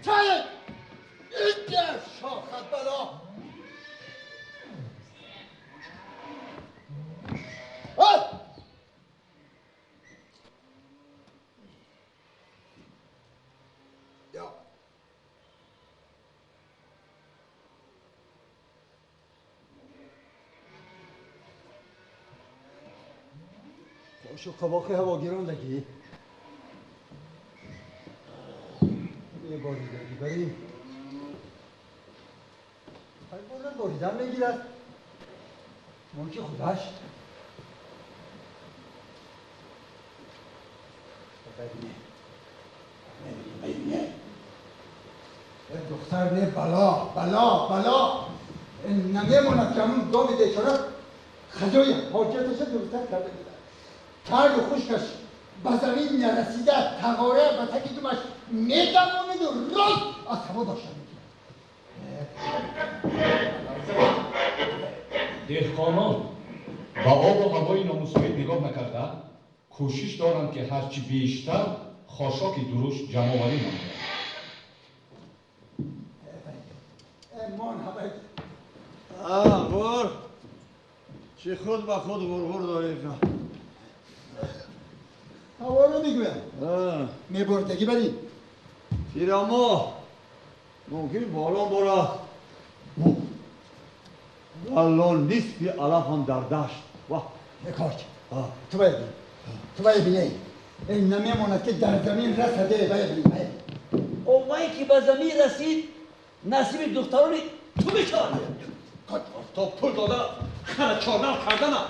چای اینجا شاخت بلا شو کباخی هواگیران لگی یه باریدگی بریم بازم باریدن نگیرد ملک خودش ببینه دختر نه بلا نمیماند که همون دام دیچاره خجای حاجتش درستر کرده بیدن کرد و خوشکش به زمین نرسیده تقاره و تکی دومش میدمونه و رای از هوا داشته میگیره دهقانان با آب و هوای نامساعد نگاه نکرده کوشش دارند که هرچی بیشتر خاشاک درشت جمع آوری نمایند. امان غور چی خود با خود غرغر دارید هوا رو میگویم میبردگی بریم پیراما ممکن بالان برا والله نصفی علف هم در دشت کارک تو باید بینی این نمیماند که در زمین رسده باید بینی اومایی که به زمین رسید نصیب دخترانی تو بشار تو پول داده خیلی چارنم کردنم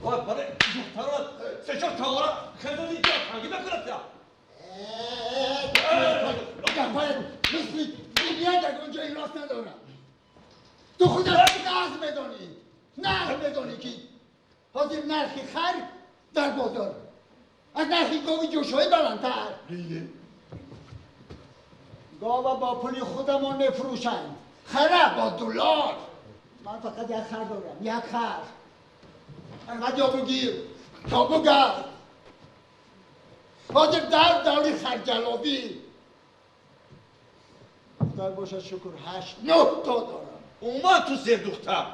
باید برای دختران سه چار تاوره خیلی اینجا تنگی بکنم یا باید مثل بیاد اگه اونجا این راست ندارم تو خودت نرخ بدانی که حاضر نرخی خر در بازار از نرخی گاوی جوشوی بلندتر گاوه با پولی خودمون نفروشند خره با دلار من فقط یک خر دارم یک خر انقدر یابو گیر یابو گرد حاضر در داری خرجلابی دختر باشه شکر 8-9 تا دارم اومد تو سر دختر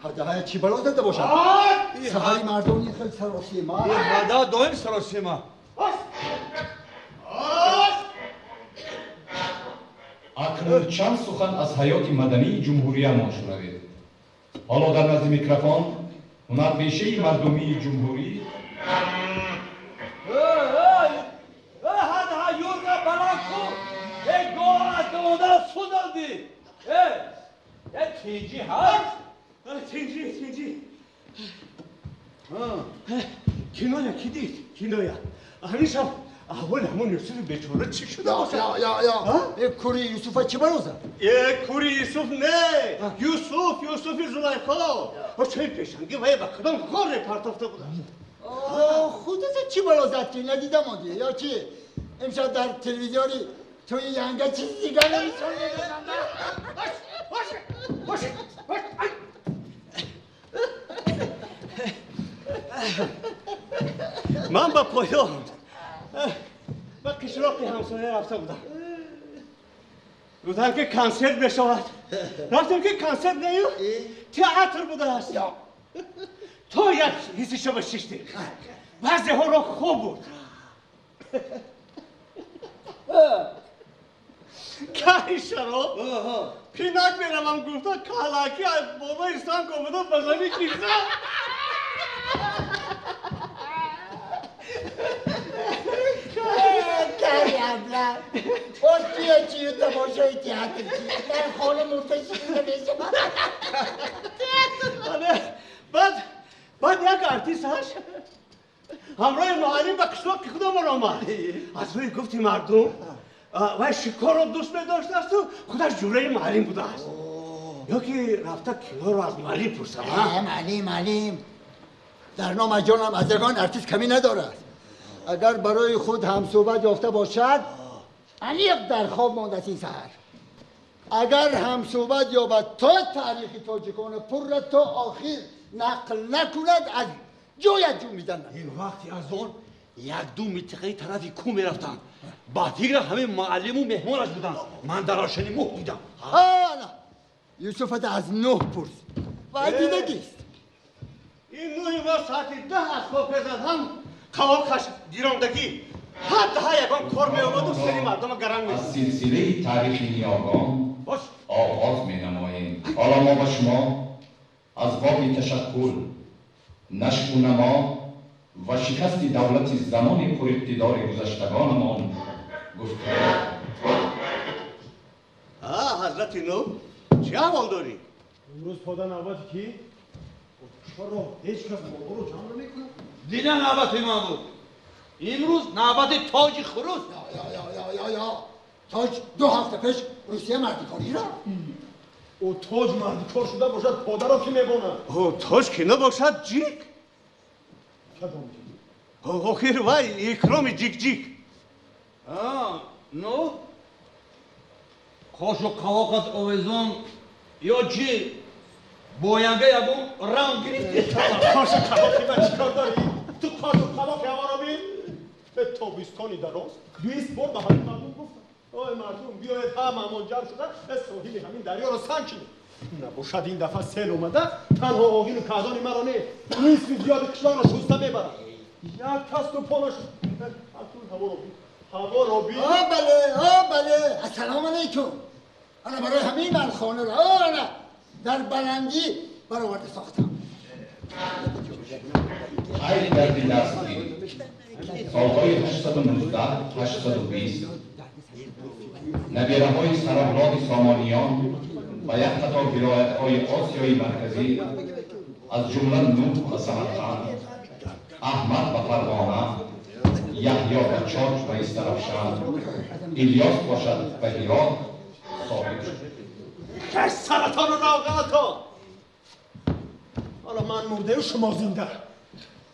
هده های چی بلا داده باشد سهری مردمی خیلی سراسی ما این هده دایم سراسی ما اکنون چند سخن از حیات مدنی جمهوریه ما شنوید. حالا در نزد میکروفون هنرپیشه مردمی جمهوری هده یورگا بلانکو ای گوه از دومده سودالدی تینجی هست؟ تینجی کنویا کی دید؟ کنویا همیشم اول همون یوسف بیچاره چی شده باشد؟ یا کوری یوسف چی بروزه؟ کوری یوسف نه یوسف زلیخا چه پیشنگی وای با کدام کار پرتافته بوده خودت چی بروزد که ندیدم آنده یا چی؟ امشب در تلویزیونی توی ینگه چیزی دیگر نمیشونه باشه من با پایان با کشراقی همسایه رفته بودم گفتم که کنسرت بشود رفتم که کنسرت نیو تئاتر بوده است تو یک حسی شما ششتی وضع ها رو خوب بود که شراب پینک میرم گفتم کالاکی از بابا ایستان کمدم بزنی کیسه کاری ابله باز توی چیو تماشای تیاتر چی در خانه مرتشی نمیشه بعد یک ارتیست هست همراه معلم با کشلاک که خودم را آمد از روی گفتی مردم و شکار رو دوست داشته است و خودش جوره معلم بوده است یا که رفته کنار رو از معلم پرسه معلم در نام جانم از یگان ارتیست کمی ندارد اگر برای خود همصحبت یافته باشد علیق در خواب مانده این سحر اگر همصحبت یابد تا تاریخ تاجیکان پر را تا آخر نقل نکند از جویت جون میزنم. این وقتی از اون یک دو میتقه طرفی کو میرفتن با دیگر همه معلم و مهمانش بودن من در آشنی موه بودم آنا یوسفت از نه پرس و دیدگیست. این نوی ما ساعتی 10 از خواب زدم قواقش گیراندگی حتی یکان کار می آمد و سری مردم گرم می از سلسله تاریخ نیاگان باش آغاز می نماییم. حالا ما با شما از باب تشکل، نشو و نما و شکست دولت زمان پر اقتدار گذشتگانمان گفته. حضرت نو چه احوال داری؟ امروز پادا نوبتی کی؟ چرا هیچ کس موضوع رو جمع نمیکنه؟ دیدن نوبت ما بود امروز نوبت تاج خروس. یا تاج 2 هفته پیش روسیه مردکاری را. او تاج مردکار شده باشد پادا را کی میبونه؟ او تاج که نباشد جیک کدام کی؟ او خیر وای اکرام جیک جیک نو خوش و قواقت اوزون یا چی بوینگه یبون رنگ گرفت. کاش کبابی من چیکار داری؟ تو کاش کباب هوا را بین؟ به تابستانی دراز 20 بار به همین مردم گفتم آی مردم بیاید هممون جمع شده به ساحل همین دریا را سنگ کنیم. نباشد این دفعه سیل اومده تنها آگین و کعدان مرا نه نصف زیاد کشان را شسته میبرد یک کس تو پانش هوا را بین بله السلام علیکم. انا برای همین من خانه را انا در بلندی برآورده ساختم. خیلی دردی دست گیرید. سالهای 819 820 نبیره های سراولاد سامانیان و یک قطار ولایت های آسیای مرکزی از جمله نوح و سمرقند، احمد و فرغانه، یحیی و چاک و استرافشن، الیاس باشد و هرات ثابت شد. که سرطان روغن تو حالا من مرده و شما زنده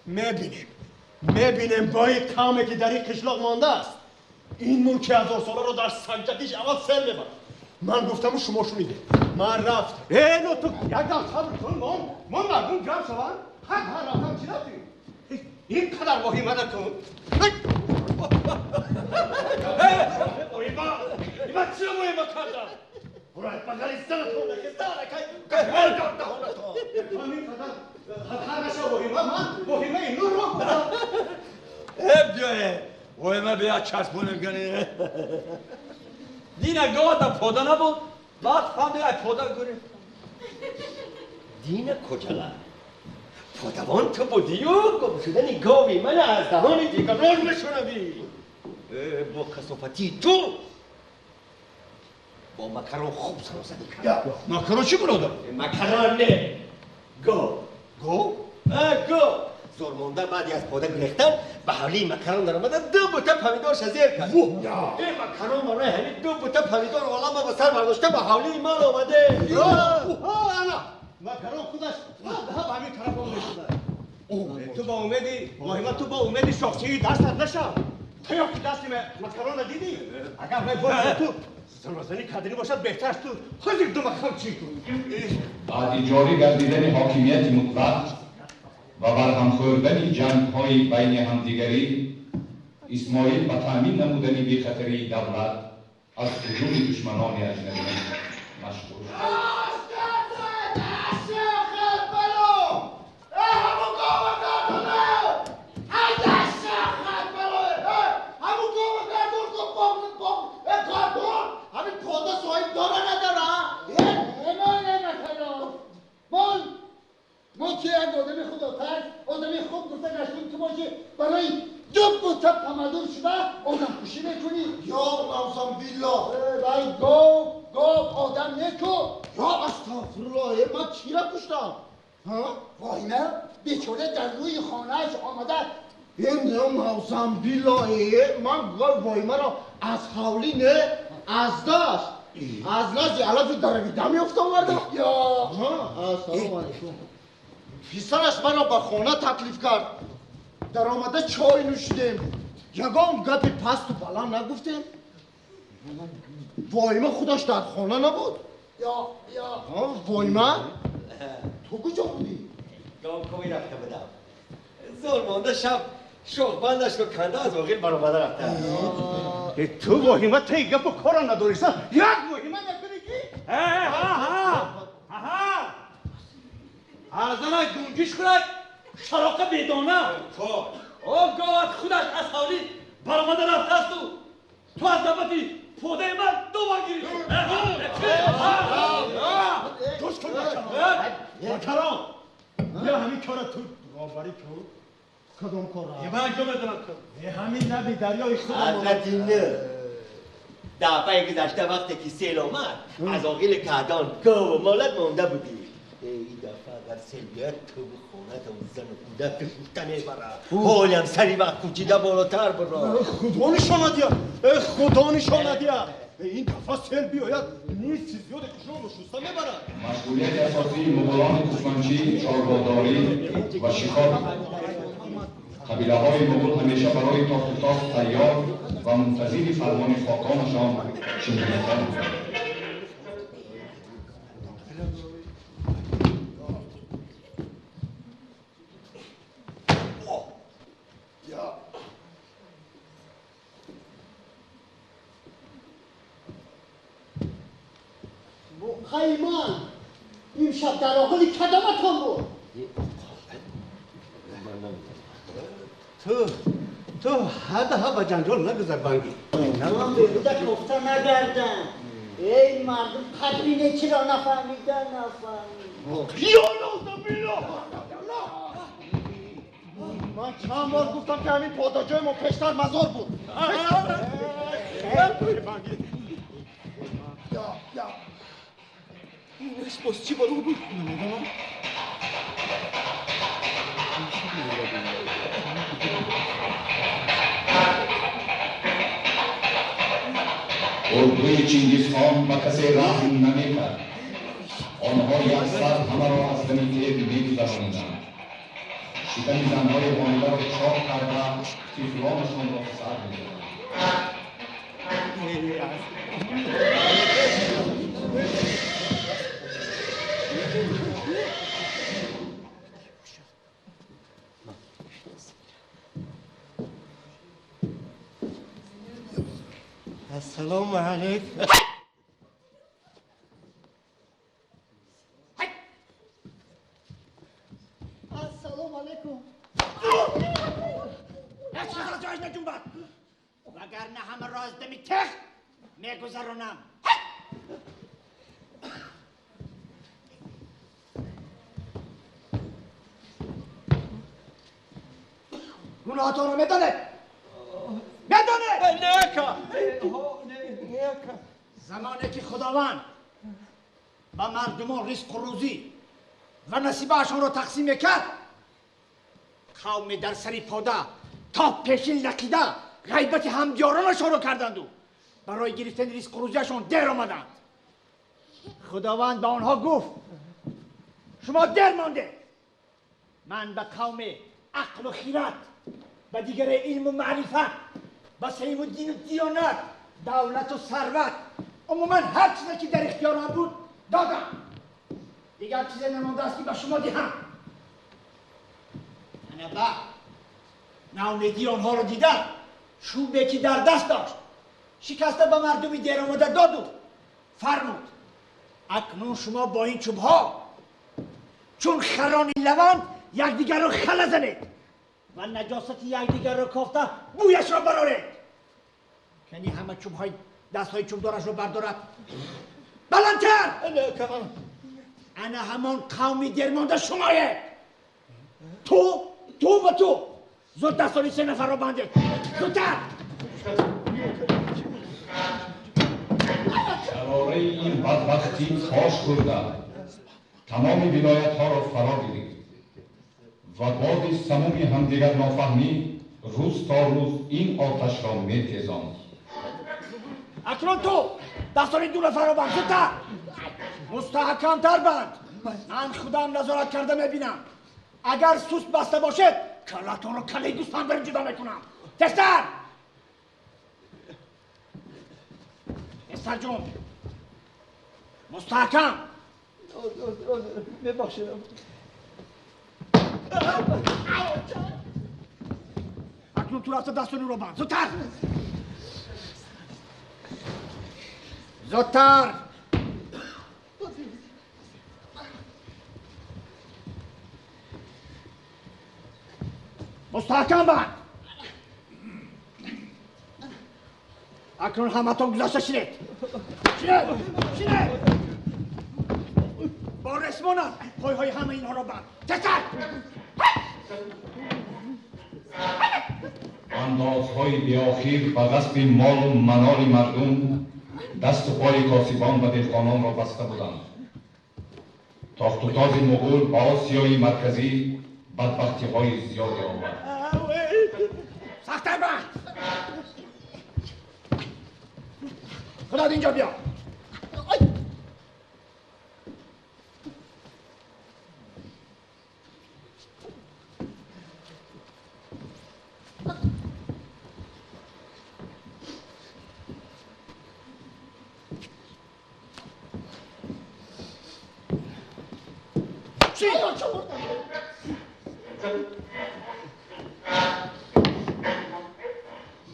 میبینیم با این قومی که در این قشلاق مانده است این ملک 1000 ساله رو در سنجتیش اول سر میبرد. من گفتم و شما شنیده من رفت نو تو یک دم صبر کن من مردم جمع شوند هر رفتم چی رفتی این قدر واهی مدد کن ایما چی رو مهمه کردم برای بگلیستان تو نکستانه که گهر کرده هونه تو همین قدر هر نشه واهیمه این نور رو بیایه وایمه بیا چسبونم کنی دینه گاه تا پودا نبود بعد فهمده ای پودا گرفت. دین کجا پادوان تو بودی و گم شدن گاوی من از دهان دیگران بشنوی با کسافتی تو با مکران خوب سراسدی کرد. مکران چی برادر؟ مکران نه گاو گاو زورمانده بعدی از پاده گرفتن به حولی مکران در آمده 2 بوته پمیدارش زیر کرد. این مکران برای همین 2 بوته پمیدار عالم به سر برداشته به حولی من آمده. انا مکران خودش به همین طرف آمده. تو با امیدی مهمت تو با امیدی شخصی دستت نشم تو یا که دست مکران دیدی اگر من باید تو سرمزنی کدری باشد بهترش تو خودی 2 مکران چی کن بعد جاری گردیدن حاکمیت مطلق و برهم خوردن جنگ های بین همدیگری اسماعیل به تامین نمودن بی‌خطری دولت از هجوم دشمنان اجنبی مشغول شد. ما که یک آدمی خداتر آدمی خوب گفته گشتون که باشی برای 2 بوته پمدور شده آدم کشی میکنی یا نوزم بیلا بای گو آدم نیکو یا استغفرالله من چی را کشتم وای نه بیچاره در روی خانهش آمده این نوزم بیلا من وایمه را از حولی نه از داشت از نزی علافی درویده میفته آورده یا السلام علیکم پسرش من را به خانه تکلیف کرد در آمده چای نوشیدیم یگام گپی پست و بلند نگفتیم وایمه خودش در خانه نبود یا وایمه تو کجا بودی؟ گام کمی رفته بودم زرمانده شب شوق بندش رو کنده از واقعی برآمده رفته. تو مهمت تا گپ و کارا نداریسا یک مهمت نکنی کی؟ ها ارزانا گونجیش کند شراق بیدانه او گاوت خودش از حالی برآمده رفته است تو از دبتی پوده من دوبار گیری دوست کن بکران بیا همین کار تو راوری کن کدوم کار یه من جو بدونم یه همین نبی دریای خودم حضرت نه دفعه گذشته وقتی که سیل آمد از آقیل کردان گاو و مالت مونده بودی این دفعه اگر سیل بیاد تو به خونت اون زن و کودک گوشته میبره حالیم سری وقت کوچیده بالاتر برا خدا نشانه دیا خدا نشانه دیا این دفعه سیل بیاید نیست زیاد کشون رو شسته میبرد مسئولیت اساسی مغولان کوسمانچی چارباداری و شکار بود. قبیله های مغول همیشه برای تاخت و تاز تیار و منتظر فرمان خاقانشان شنیدنی‌ها بودند. خیمان این شب در آقلی کدامتان بود تو حدها با جنجال نگذر بانگی من به بودک گفته نگردم ای مردم قدرینه چرا نفهمیدن من چند بار گفتم که همین پاداجای ما پیشتر مزار بود این اسپاس چی بارو بود؟ اردوی چینگیزخان به کسی رحم نمیکرد. آنها یک سر همه را از دمیده میگذراندند. شکم زنهای وانیده را چاک کرده طفلانشان را سر می‌زدند. السلام علیکم السلام علیکم یک چیز از جایش نجنبد وگرنه همه را از دمی تخت میگذرانم گناهتان رو میدانه زمانی که خداوند با مردمان رزق و روزی و نصیبهشان را تقسیم میکرد قوم در سری پاده تا پیشین لقیده غیبت همجارانشان را کردند و برای گرفتن رزق و روزیشان دیر آمدند خداوند به آنها گفت شما دیر مانده من به قوم عقل و خیرت و دیگر علم و معرفت و سلیم و دین و دیانت دولت و ثروت عموما هر چیزی که در اختیارم بود دادم دیگر چیزی نمانده است که به شما دهم انبا ناامیدی آنها رو دیدم چوبی که در دست داشت شکسته به مردمی دیر آمده داد و فرمود اکنون شما با این چوبها چون خران لوند یکدیگر رو خله زنید و نجاست یکدیگر رو کافته بویش را برارید کنی همه چوبهای دستهای چوبدارش رو بردارد بلندتر انا همان قومی درمانده شمایه تو و تو زود دستانی 3 نفر رو بندید زودتر شراره این بدبختی فاش کرده تمام ولایت ها را فرا گرفت و باد سموم همدیگر نافهمی روز تا روز این آتش را میتیزاند. اکنون تو دستانی 2 نفر رو بند زودتر مستحکم تر بند من خودم نظارت کرده میبینم اگر سوست بسته باشد کلتون رو کله دوستان بریم جدا میکنم تستر استر جون مستحکم ببخشید طرف دستون رو بند زودتر زودتر مستحکم بند اکنون همتون گذاشته شینید شینید با رسمونم های همه اینها رو بند چستر اندازهای بیاخیر و غصب مال و منال مردم دست و پای کاسبان و دهقانان را بسته بودند. تاخت و تاز مغول با آسیای مرکزی بدبختی های زیادی آورد. سختر بند خدا اینجا بیا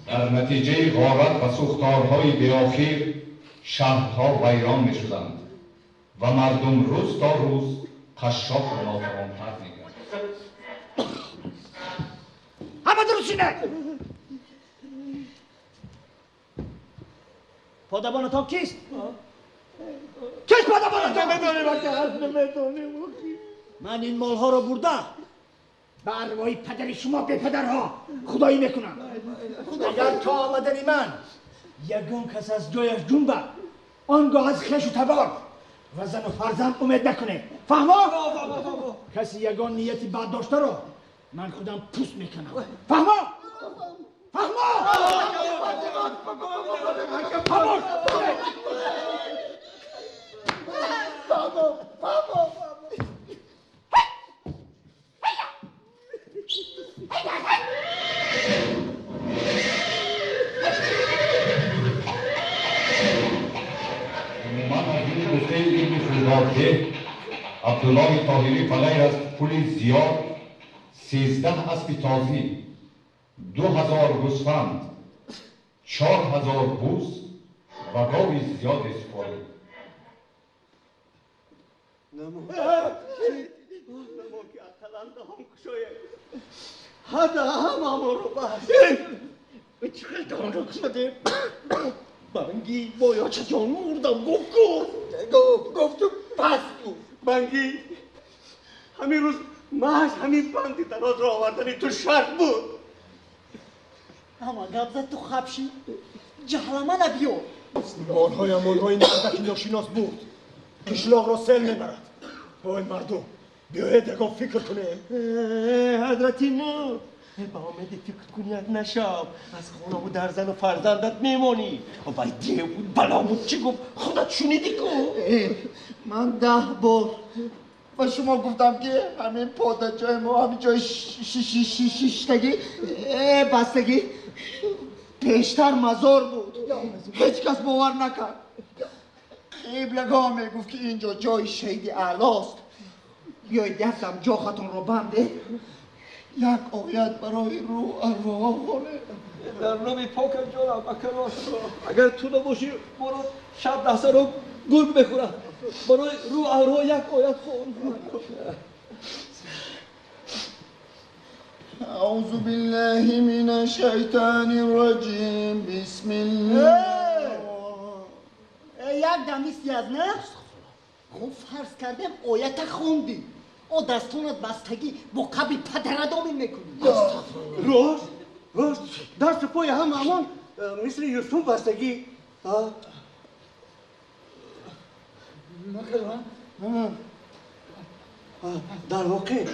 در نتیجه غارت و سوختارهای بیاخیر شهرها ویران می شدند و مردم روز تا روز قشاق و ناتوان‌تر می گشت. همه درست شینه پادبانتان کیست؟ کیست پادبانتان؟ من این مالها رو بردم به ارواح پدر شما به پدرها خدایی میکنم اگر تا آمدنی من یگون کس از جایش جنبه آنگاه از خش و تبار و زن و فرزند امید نکنه فهما؟ کسی یگان نیتی بد داشته رو من خودم پوست میکنم فهما؟ فهما؟ خاموش من از این گفته این فوزارده عبدالله طاهری فغیر از پول زیاد 13 اسب تازی 2000 گوسفند 4000 بوز و گاوی زیاد سپارید. هذا هم امر بس چقدر دانک شده بنگی بایا چه جان مردم گفت تو پس بود بنگی همین روز محض همین بندی دراز را آوردنی تو شرط بود اما گبزت تو خبشی جهلمه نبیو مالهای نردکی ناشناس بود کشلاق را سل نبرد وای مردم بیاید یکم فکر کنیم حضرتی نو با آمده فکر کنید نشاب از خونه و در زن و فرزندت میمونی و باید دیه بود بلا بود چی گفت خودت شنیدی که من 10 بار و شما گفتم که همین پادر جای ما همین جای شیشتگی بستگی پیشتر مزار بود هیچ کس باور نکرد قبلگاه میگفت که اینجا جای شهید اعلاست بیایید دستم جا خطون رو بنده یک آیت برای رو ارواح خونه در نام پاک جانم اکراش اگر تو نباشی برو شب دسته رو گرگ بخورم برای رو ارواح یک آیت خون اعوذ بالله من الشیطان الرجیم بسم الله یک دمیستی از نه؟ خب فرض کردم آیت خوندی او دستونت بستگی با قبل پدردامی میکنی راست دست پای هم همان مثل یوسف بستگی در واقع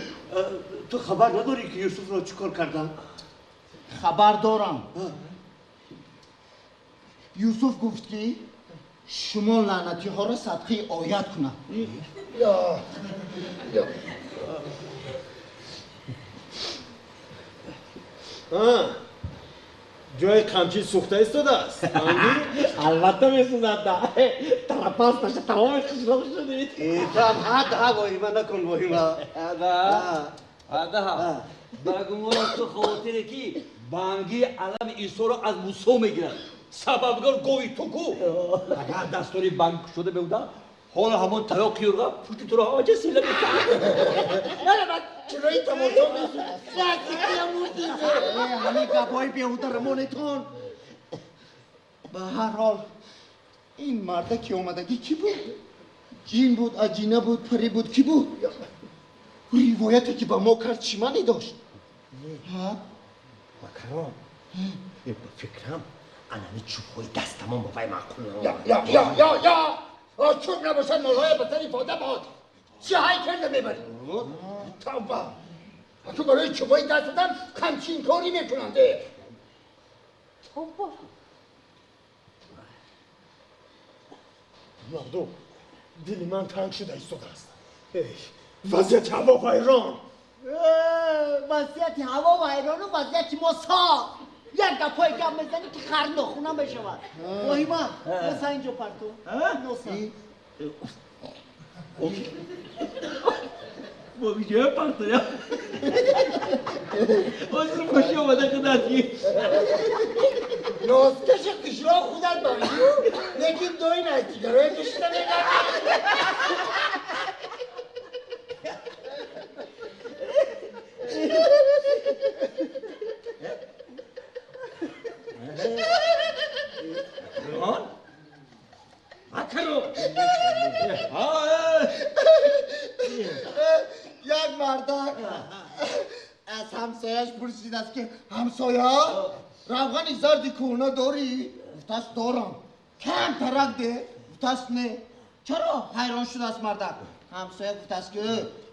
تو خبر نداری که یوسف را چیکار کردن؟ خبر دارم یوسف گفت که شما لعنتی ها را صدقه آیت کنم جای قمچی سوخته ایستاده است البته میسوزد ده ترپاس باشه تمام خشلاق شدید تو هم حد هوایی من نکن باهی ما هذا بگو تو خاطره که بانگی علم ایسو رو از موسو میگیرن سببگار گوی تو کو اگر دستوری بانگ شده بودن حالا همون تیاقی رو پوشتی تو رو آجه سیله میکنه نه من چرایی تماشا میشون نزدیکی هم موردیزه همه گبای بیهوده رمونتون به هر حال این مرده که اومدگی کی بود؟ جین بود، اجینه بود، پری بود، کی بود؟ روایتی که با ما کرد چی معنی داشت؟ ها؟ مکران با فکرم انانی چوبای دستمان با وی معقول یا چوب نباشد مولای بسر ایفاده باد چه های کرده میبری؟ توبه تو برای چوبای دست دادم همچین کاری میکننده توبه مردم دل من تنگ شده ایستاده است وضعیت هوا ویران وضعیت هوا و ایران و وضعیت ما سا یک گپای گپ میزنی که خر نخونم بشود مهمه نوسا اینجا پرتو نوسا با بیجه پرتو یا از رو پشی آمده قدرتی نوزکش کشلا خودت باری لیکن دوی نزدیگرهای کشیده میگم ران؟ مکرو یک مردک از همسایش پرسید است که همسایه روغن زردی کهنه داری؟ گفتست دارم کم ترک ده؟ گفتست نه چرا حیران شده است مردک همسایه گفتست که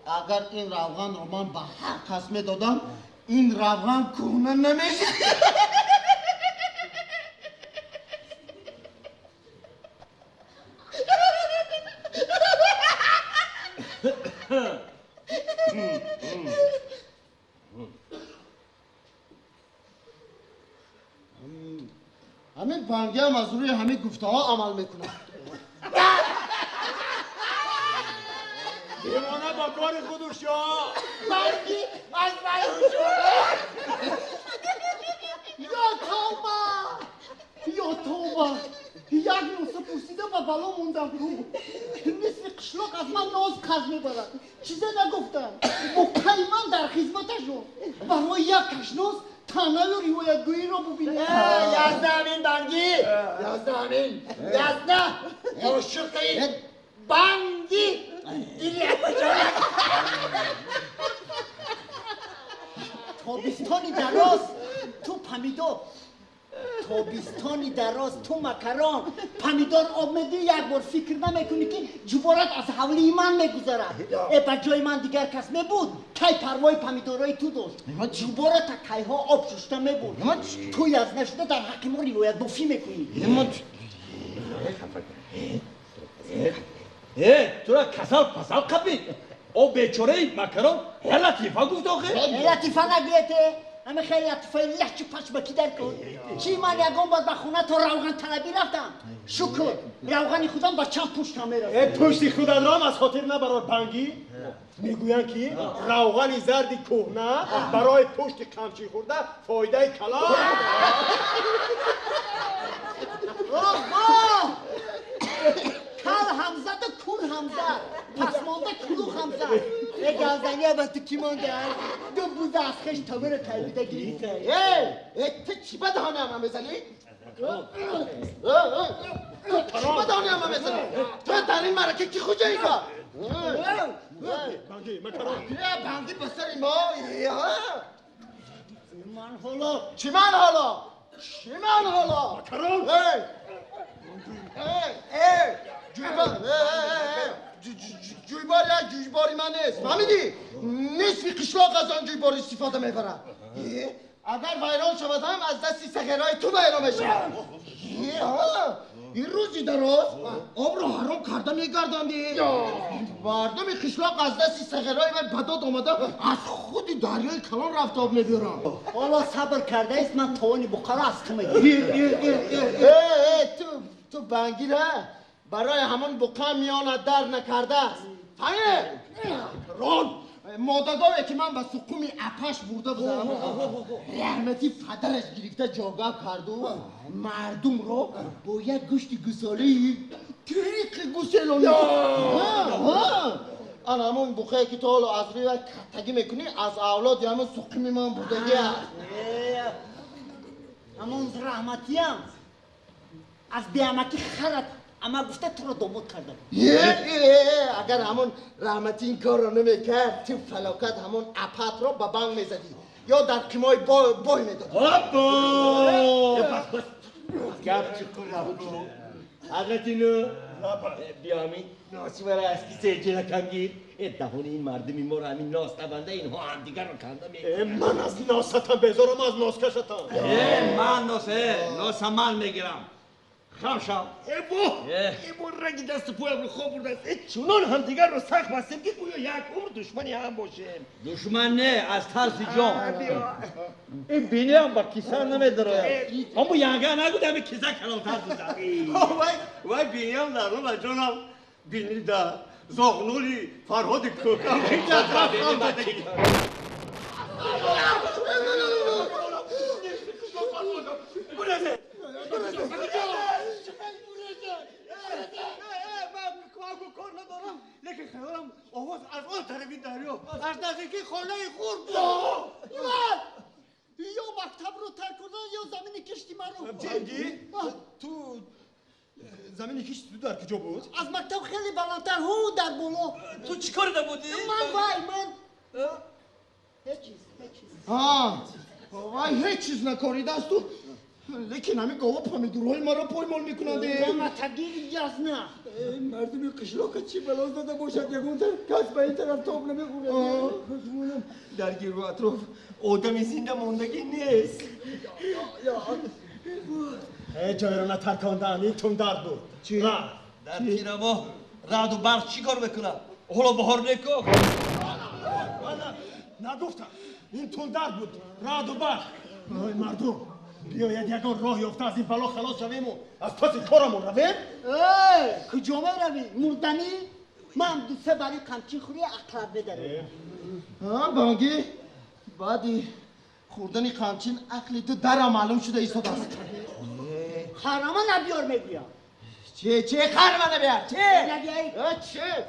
اگر این روغن رو من به هر کس میدادم این روغن کهنه نمیشه همین بانگی هم از روی همین گفته ها عمل میکنه دیوانه با کار خودش یا بانگی از رای شده یا توبه یک نوسه پوسیده و بلا موندم مثل قشلاق از من ناز قز میبرد چیزه نگفتم مقیما در خدمتشون برای یک کشناس تنه و روایتگویی رو ببینه یزده همین بنگی یزده همین یزده عاشقی بنگی دیگه تابستانی دراز تو پمیدار تابستانی دراز تو مکران پمیدار آب میدی یک بار فکر نمیکنی که جوارت از حولی من میگذرد به جای من دیگر کس میبود کی پروای پمیدارای تو داشت جوارت کی ها آب ششته میبود تو از نشده در حق ما روایت بافی میکنی تو را کسال پسال قبید او بیچاره مکران هر لطیفه گفت آخه لطیفه نگیته همه خیلی لطیفه لحچه پشمکی در کن چی من یکم باید به خونه تا روغن طلبی رفتم شکر روغنی خودم با چند پشتم میرم پشتی خودت را هم از خاطر نبرار بنگی میگوین که روغن زردی کهنه برای پشت قمچی خورده فایده کلان کل همزد و کل همزد پس مانده کلو همزد یک گلزنی هم تو کی مانده دو بوزه از خش تامر تلبیده گریفته تو چی بدهانه همه میزنی؟ چی بدهانه همه میزنی؟ تو در این مرکه کی خوجه کار؟ بنگی مکران بنگی بسر ما من حالا چی من حالا؟ چی من حالا؟ مکران جویبار یک جویباری من نیست فهمیدی؟ نصفی قشلاق از آن جویبار استفاده میبرم اگر ویران شود هم از دستی سخیرهای تو ویران میشود این روزی دراز آب رو حرام کرده میگرداندی مردم قشلاق از دستی سخیرهای من بداد آمده از خود دریای کلان رفت آب میبرم حالا صبر کرده است من توانی بقره از خمه تو بنگی را برای همان بقا میان در نکرده است فهمه؟ رون مادرگاهی که من به سقوم اپش برده بودم رحمتی پدرش گرفته جاگاه کرد و مردم رو با یک گوشت گساله تریق گسلانی انا همون بخواه که تو حالا از روی کتگی میکنی از اولاد همون سقوم من بودگی هست همون رحمتی هم از بیامکی خرد اما گفته تو رو داماد کردم اگر همون رحمتی این کار رو نمیکرد تو فلاکت همون اپت رو به بنگ میزدی یا در قیمای بای میدادی گپ چکو رفت حضرت اینو بیامین ناسی برای از کیسه جیره کم گیر دهان این مردمی ما رو همین ناس نبنده اینها هم دیگر رو کنده من از ناستم بذارم از ناس کشتم من ناسه من میگیرم خم شو ایبو رگی دست پویم خوب برده است چونان هم دیگر رو سخت بستیم که گویا یک عمر دشمنی هم باشیم دشمن نه از ترس جان این بینی هم با کیسه نمیداره اما یانگه نگو دمی کیسه کلانتر بودم وای بینی هم در رو و جانم بینی در زاغنولی فرهاد کوکم کار ندارم لیکن خیالم آواز از آن طرفی دریا از نزدیکی خانه خور بود یا مکتب رو ترک کردن یا زمین کشتی من رو جنگی؟ تو زمین کشتی تو در کجا بود؟ از مکتب خیلی بلندتر هو در بالا تو چی کار بودی؟ من هیچ چیز وای هیچ چیز نکارید است تو لیکن همین گاوا پامیدورهای ما را پایمال میکننده متگیر یزنه مردم قشلاق چی بلاز داده باشد یکون کس به این طرف تاب نمیخوره در گیرو اطراف آدمی زنده موندگی نیست جای رو نترکاندن این تون درد بود چی؟ در تیرما رعد و برق چی کار میکنم؟ حالا بهار نکو نگفتم این تون درد بود رعد و برق مردم بیاید یکان راه یافته از این بلا خلاص شویم و از پس کارمون رویم کجا روی؟ مردنی؟ من دو سه باری قمچین خوری اقلب بدارم بانگی بعدی خوردنی قمچین عقل تو در معلوم شده ایستاد است خرامه نبیار میگویم چه خرمه نبیار چه؟ نبیایی چه؟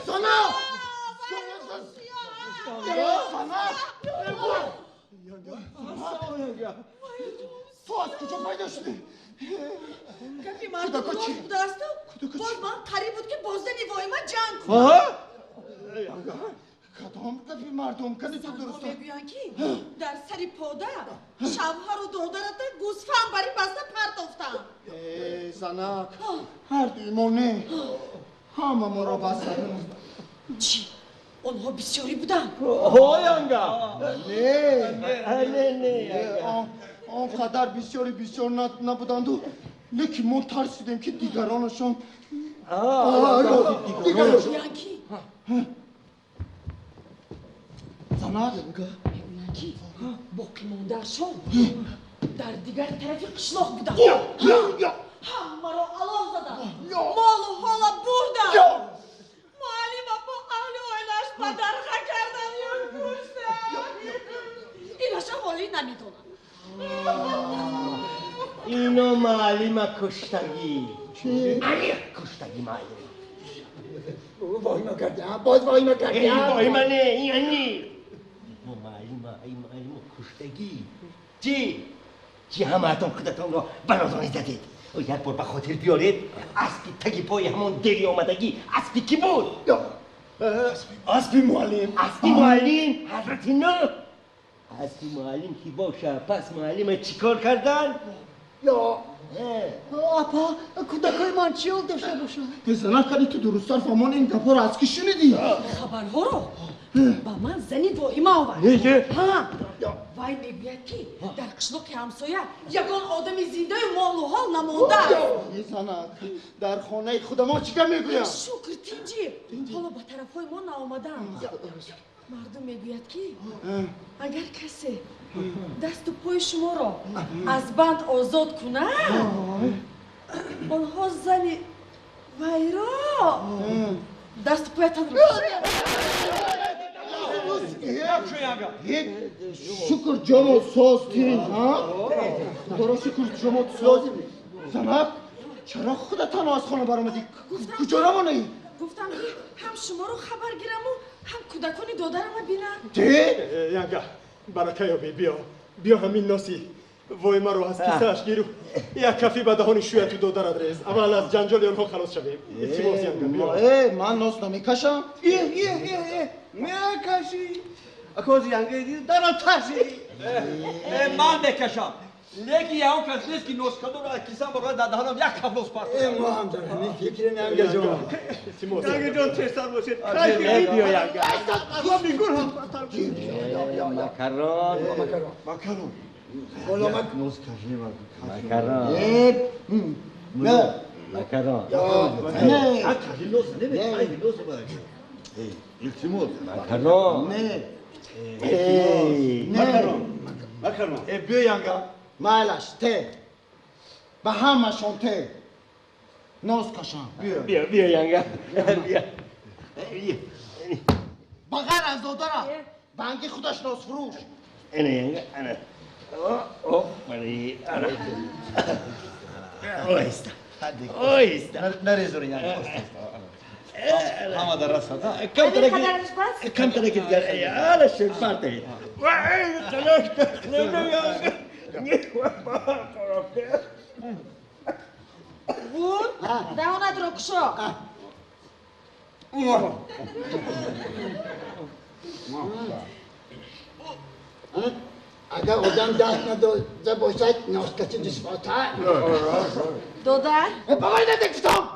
سانا تو از کجا پیدا شدی؟ که مردم باز بوده است باز من قریب بود که بازدنی وای من جنگ کنم کدام قفی مردم کنی تو درسته؟ میگوین که در سری پاده شبها رو دادرت گوسفند بری بسته پرتافتم زنک هر دیمونه همه ما را بستن چی؟ آنها بسیاری بودن؟ یانگا نه آنقدر بسیار نبودند و لیکن ما ترسیدیم که دیگرانشان میگوین که زنک میگوین که باقی موندهشان در دیگر طرف قشلاق بودن همه را علاو زدن مال و حالا بردن معلم با اهل اویلش بدرخه کردن یا کشتن ایناشا حالی نمیدونن اینو معلم کشتگی کشتگی معلم وای ما کردیم باز وای ما کردیم وای منه یعنی ما معلم کشتگی چی همه اتون خودتون رو بنازانی زدید و یک بار به خاطر بیارید اسبی تگی پای همون دری آمدگی اسبی کی بود؟ اسبی معلم حضرت نه اسبی معلم کی باشه پس معلم چیکار کردن؟ اپا کودکای من چی داشته باشه؟ زنک کنی تو درست طرف امان این گپا رو از کی شنیدی؟ خبرها رو با من زنی دائما آورد ها وای میگوید که در قشلاق همسایه یگان آدمی زنده مال و حال نمانده زنک در خانه خود ما چیکار میگویم؟ شکر تینجی حالا به طرفهای ما نآمدن مردم میگوید که اگر کسی دست و پای شما را از بند آزاد کنه آنها زن وی را دست پایتان رو شکر جمع ساز تیرین ها خدا شکر جمع سازی زنب چرا خودتان از خانه برامدی کجا روانه گفتم هم شما رو خبر گیرم و هم کودکانی دادرم بینم ده؟ ینگا برکه یا بیا همین ناسی وای ما رو از کیسهش گیرو یک کفی به دهان شویه تو دادرت ریز اول از جنجال آنها خلاص شویم التماس ینگا بیا من ناس نمیکشم میکشی اکوز ینگه دید دارم تشی من بکشم لیکی یا اون کس نیست که نوشکدو رو از کیسم برای دادهانم یک کف لوس پرد ما هم دارم این فکر نمگه جان التماس ینگه جان تستر باشید کشی بیا ینگه اما بینگون هم مکرون بالا نوز کشی مکرون نه مکران نه کشی نوز نمی نوز باید التماس مکران نه مکرون بیا ینگه مالش ته به همشون ته ناز کشم بیا ینگه بیا بغیر از دادرم بنگی خودش ناز فروش اینه ینگه اینه بری اویستا نریزور ینگه همه در رسد کم خدرش بس كم تركت قال اي انا شفرتي وعي تلاش بود دهانت رو کشا اگر آدم دست نداشته باشد ناسکتی دشوارتر دادر بابای ندکتم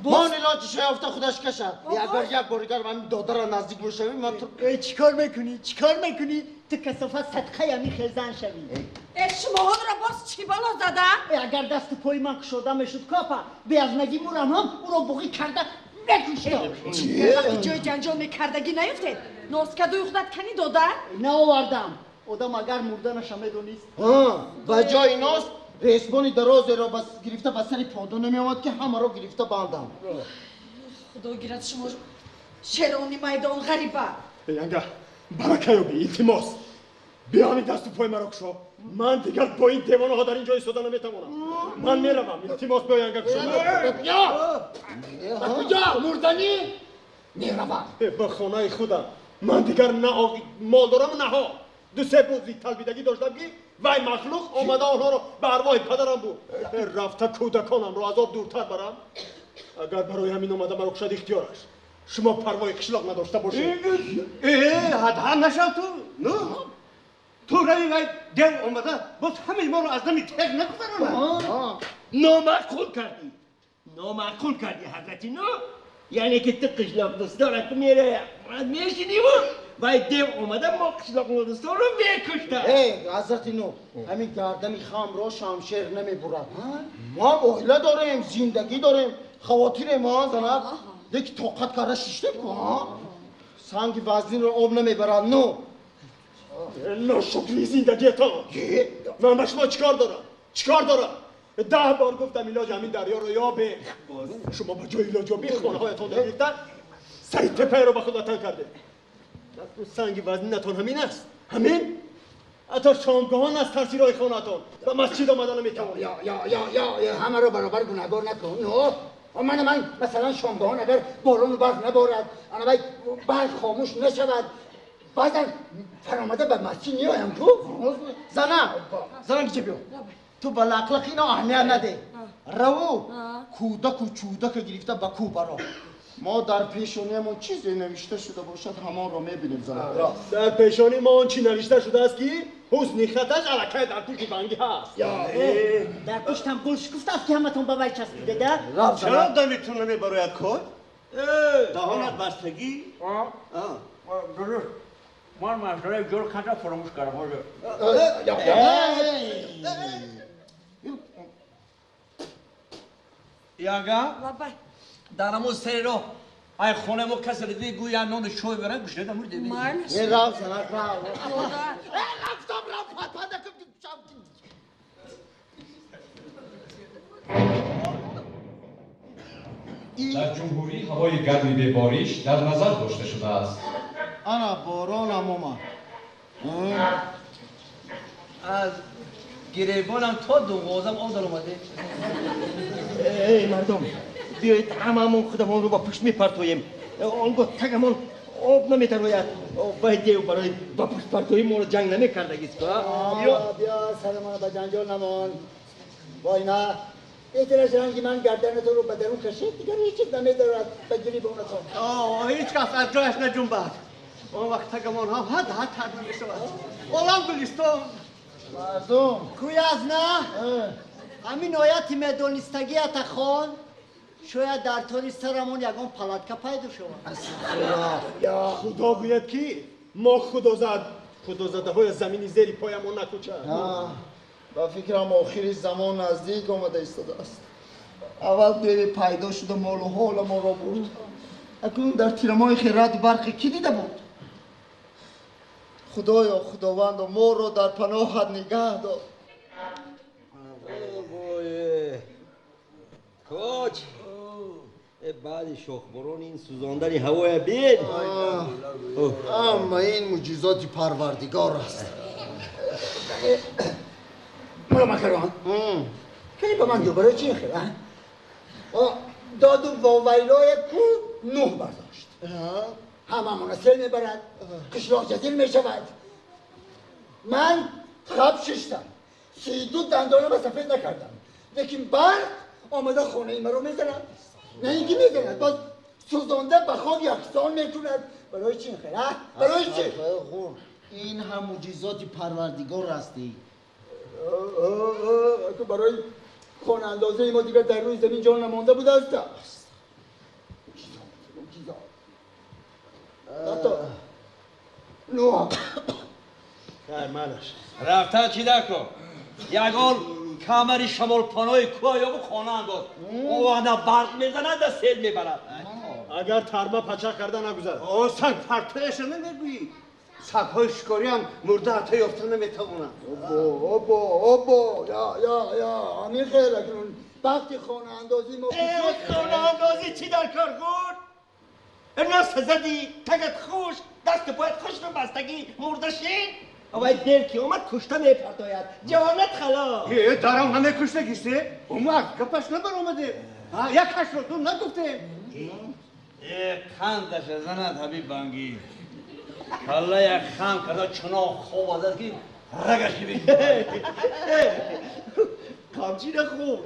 ما نیلاجش یافته خودش کشد اگر یک بارگر من دادر را نزدیک بشویم من تو چیکار میکنی تو کسافت صدقه یمی خیزن شوی شما ها را باز چی بالا زدم اگر دست پای من کشاده میشد کاپا به از نگی مورم هم او را بغی کرده نکشته وقتی جای جنجال میکردگی نیفتید ناسکدوی خودت کنی دادر نه آوردم آدم اگر مردنش هم میدونیست و جای ناست ریسمانی دراز را بس گرفته به سری پادو نمی آمد که همه را گرفته باندم خدا گیرد شما رو شیرانی میدان غریبه ینگا برکه یا التماس بیا همین دست و پای مرا کشا من دیگر با این دیوانه ها در اینجا ایستاده نمیتوانم من میروم التماس بیا ینگا کشا بیا کجا مردنی میروم به خانه خودم من دیگر نه مال دارم و نه ها دو سه بوزی تلبیدگی داشتم که وای مخلوق آمده آنها را به ارواح پدرم بود رفته کودکانم را از آب دورتر برم اگر برای همین آمده مرا کشد اختیارش شما پروای قشلاق نداشته باشید حد هم نشم تو نه تو روی وای دیو اومده باز همه ما رو از نمی تق نگذارونه نامعقول کردی حضرتی نه یعنی که تو قشلاق دستاره که میره میشینی وای دیو اومده ما قشلاق دستار رو میکشته حضرت نو همین گردن خام را شمشیر نمی برد ما اوهله داریم زندگی داریم خواتیر ما زنب دیگه طاقت کرده شیشته کن سنگ وزنی رو آب نمی برد نو ناشکری زندگیتان من به شما چیکار دارم 10 بار گفتم ایلاج همین دریا رو یا به شما با جای ایلاج و بی خانه هایتان رو گرفتن سعی تپه رو به خودتان کرده سنگ وزنینتان همین است همین حتی شامگاهان از ترسی رای خانهتان و مسجد آمدن نمیتوان یا همه رو برابر گناهگار نکن نو من مثلا شامگاهان اگر بارون و برف نبارد انا باید برق خاموش نشود بعدن فرامده به مسجد نیایم تو زنم که بیو تو به لقلق اینا اهمیت نده رو کودک و چودک گرفته به کو برا ما در پیشونیمون چیزی نوشته شده باشد همان را میبینیم زنم در پیشانی ما آن چی نوشته شده است که حسنی خطش علکه در پوشی بنگی هست در پشتم گلش گفت است که همه تون به وی چسبیده ده چرا دمیتون نمیبراید کن؟ دهانت بستگی؟ درست من مسئله جور خطا فراموش کردم ینگا بابا در همون سری رو ای خونه ما کسی دیگه گویا نون شوی برای گوشه دمور دیدی مرنش یه رفت زنک رفت در جمهوری هوای گرمی به باریش در نظر داشته شده است. انا بارانم اومد. از گریبانم تا دنبازم آب در اومده. ای مردم بیایید هممون خودمون رو با پشت میپرتویم. آنگاه تگمون آب نمیتراید. باید دیو برای با پشت پرتوی ما رو جنگ نمیکردگیست که بیا سرمان با جنجال نمان. وای نه اعتراض رنگی من گردن تو رو به درون کشید دیگر هیچ چیز نمیدارد بگیری به اونتون. هیچ کس از جایش نجنبد. اون وقت تگمان هم حد تردید میشود. عالم گلستان. مردم کوی از نه؟ همین آیت میدونستگی اتخان شاید در طور سرمون یکان پلاتکا پیدا شود. یا خدا گوید کی؟ ما خدا زده های زمینی زیری پایمون نکوچه. و فکرم آخری زمان نزدیک آمده ایستاده است. اول بیوی پیدا شد و مال و حال ما را برد. اکنون در تیرمای خیرات برقی کی دیده بود؟ خدایا خداوند و ما را در پناهت نگه دار. کوچ بعد شاخبران این سوزاندن هوای بید اما این معجزات پروردگار است. مولا مکران کنی به من دوباره چی خیلی؟ داد و واویلای کو نوح برداشت. همه مناسل میبرد قشلاق جزیل میشود. من خب ششتم 32 دندانم به سفید نکردم لیکن برق آمده خونه ای مرا میزند. نه اینکه میزند باز سوزانده به خواب یکسان میتوند. برای چی خیلی؟ برای چی؟ این هم معجزات پروردگار هستی. که برای خانه اندازه ما دیگر در روی زمین جان نمانده بوده است. نوح خیر منش رفتن چی دکو؟ یگان کمری شمال پانای کوه و خانه انداز. اوانه برق میزنند و سیل میبرد. اگر ترما پچک کرده نگذر. سگ پرتویش نمیگویی. سگ‌های شکاری هم مرده حتی یافته نمیتوانند. اوبا یا همین خیر اکنون وقتی خانه اندازی ما خانه اندازی چی در کار بود؟ ناس زدی تگت خوش دست پایت خوش رو بستگی مردشین اوای دل که اومد کشته میپرداید جوانت خلا دارم همه کشته گیسته اومد گپش نبر اومده یک هش رو تو نگفته خندش زند حبیب بانگی کله یک خم کرده چنا خوب آزد که رگش بگی کامچی خوب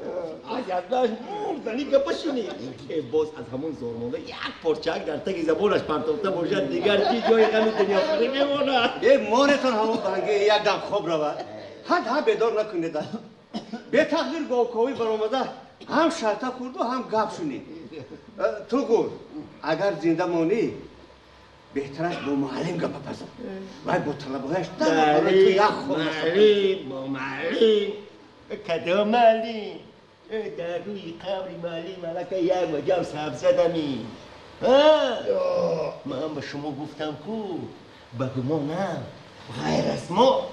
از مردنی گپشونی باز از همون زورمانده یک پرچک در تک زبانش پرتافته باشد دیگر چی جای غم دنیا خالی میماند مانتون همون بانگی یک دم خوب رود هم بیدار نکنید به تقدیر گاوکاوی برآمده هم شرطه خورد و هم گپ شنید تو گل اگر زنده مانی بهترش با معلم گپ بزن و با طلبهایش در تو یک خوب با معلم کدام معلم در روی قبر معلم ملکه یک وجب سب زدمی من به شما گفتم کو بگمانم غیر از ما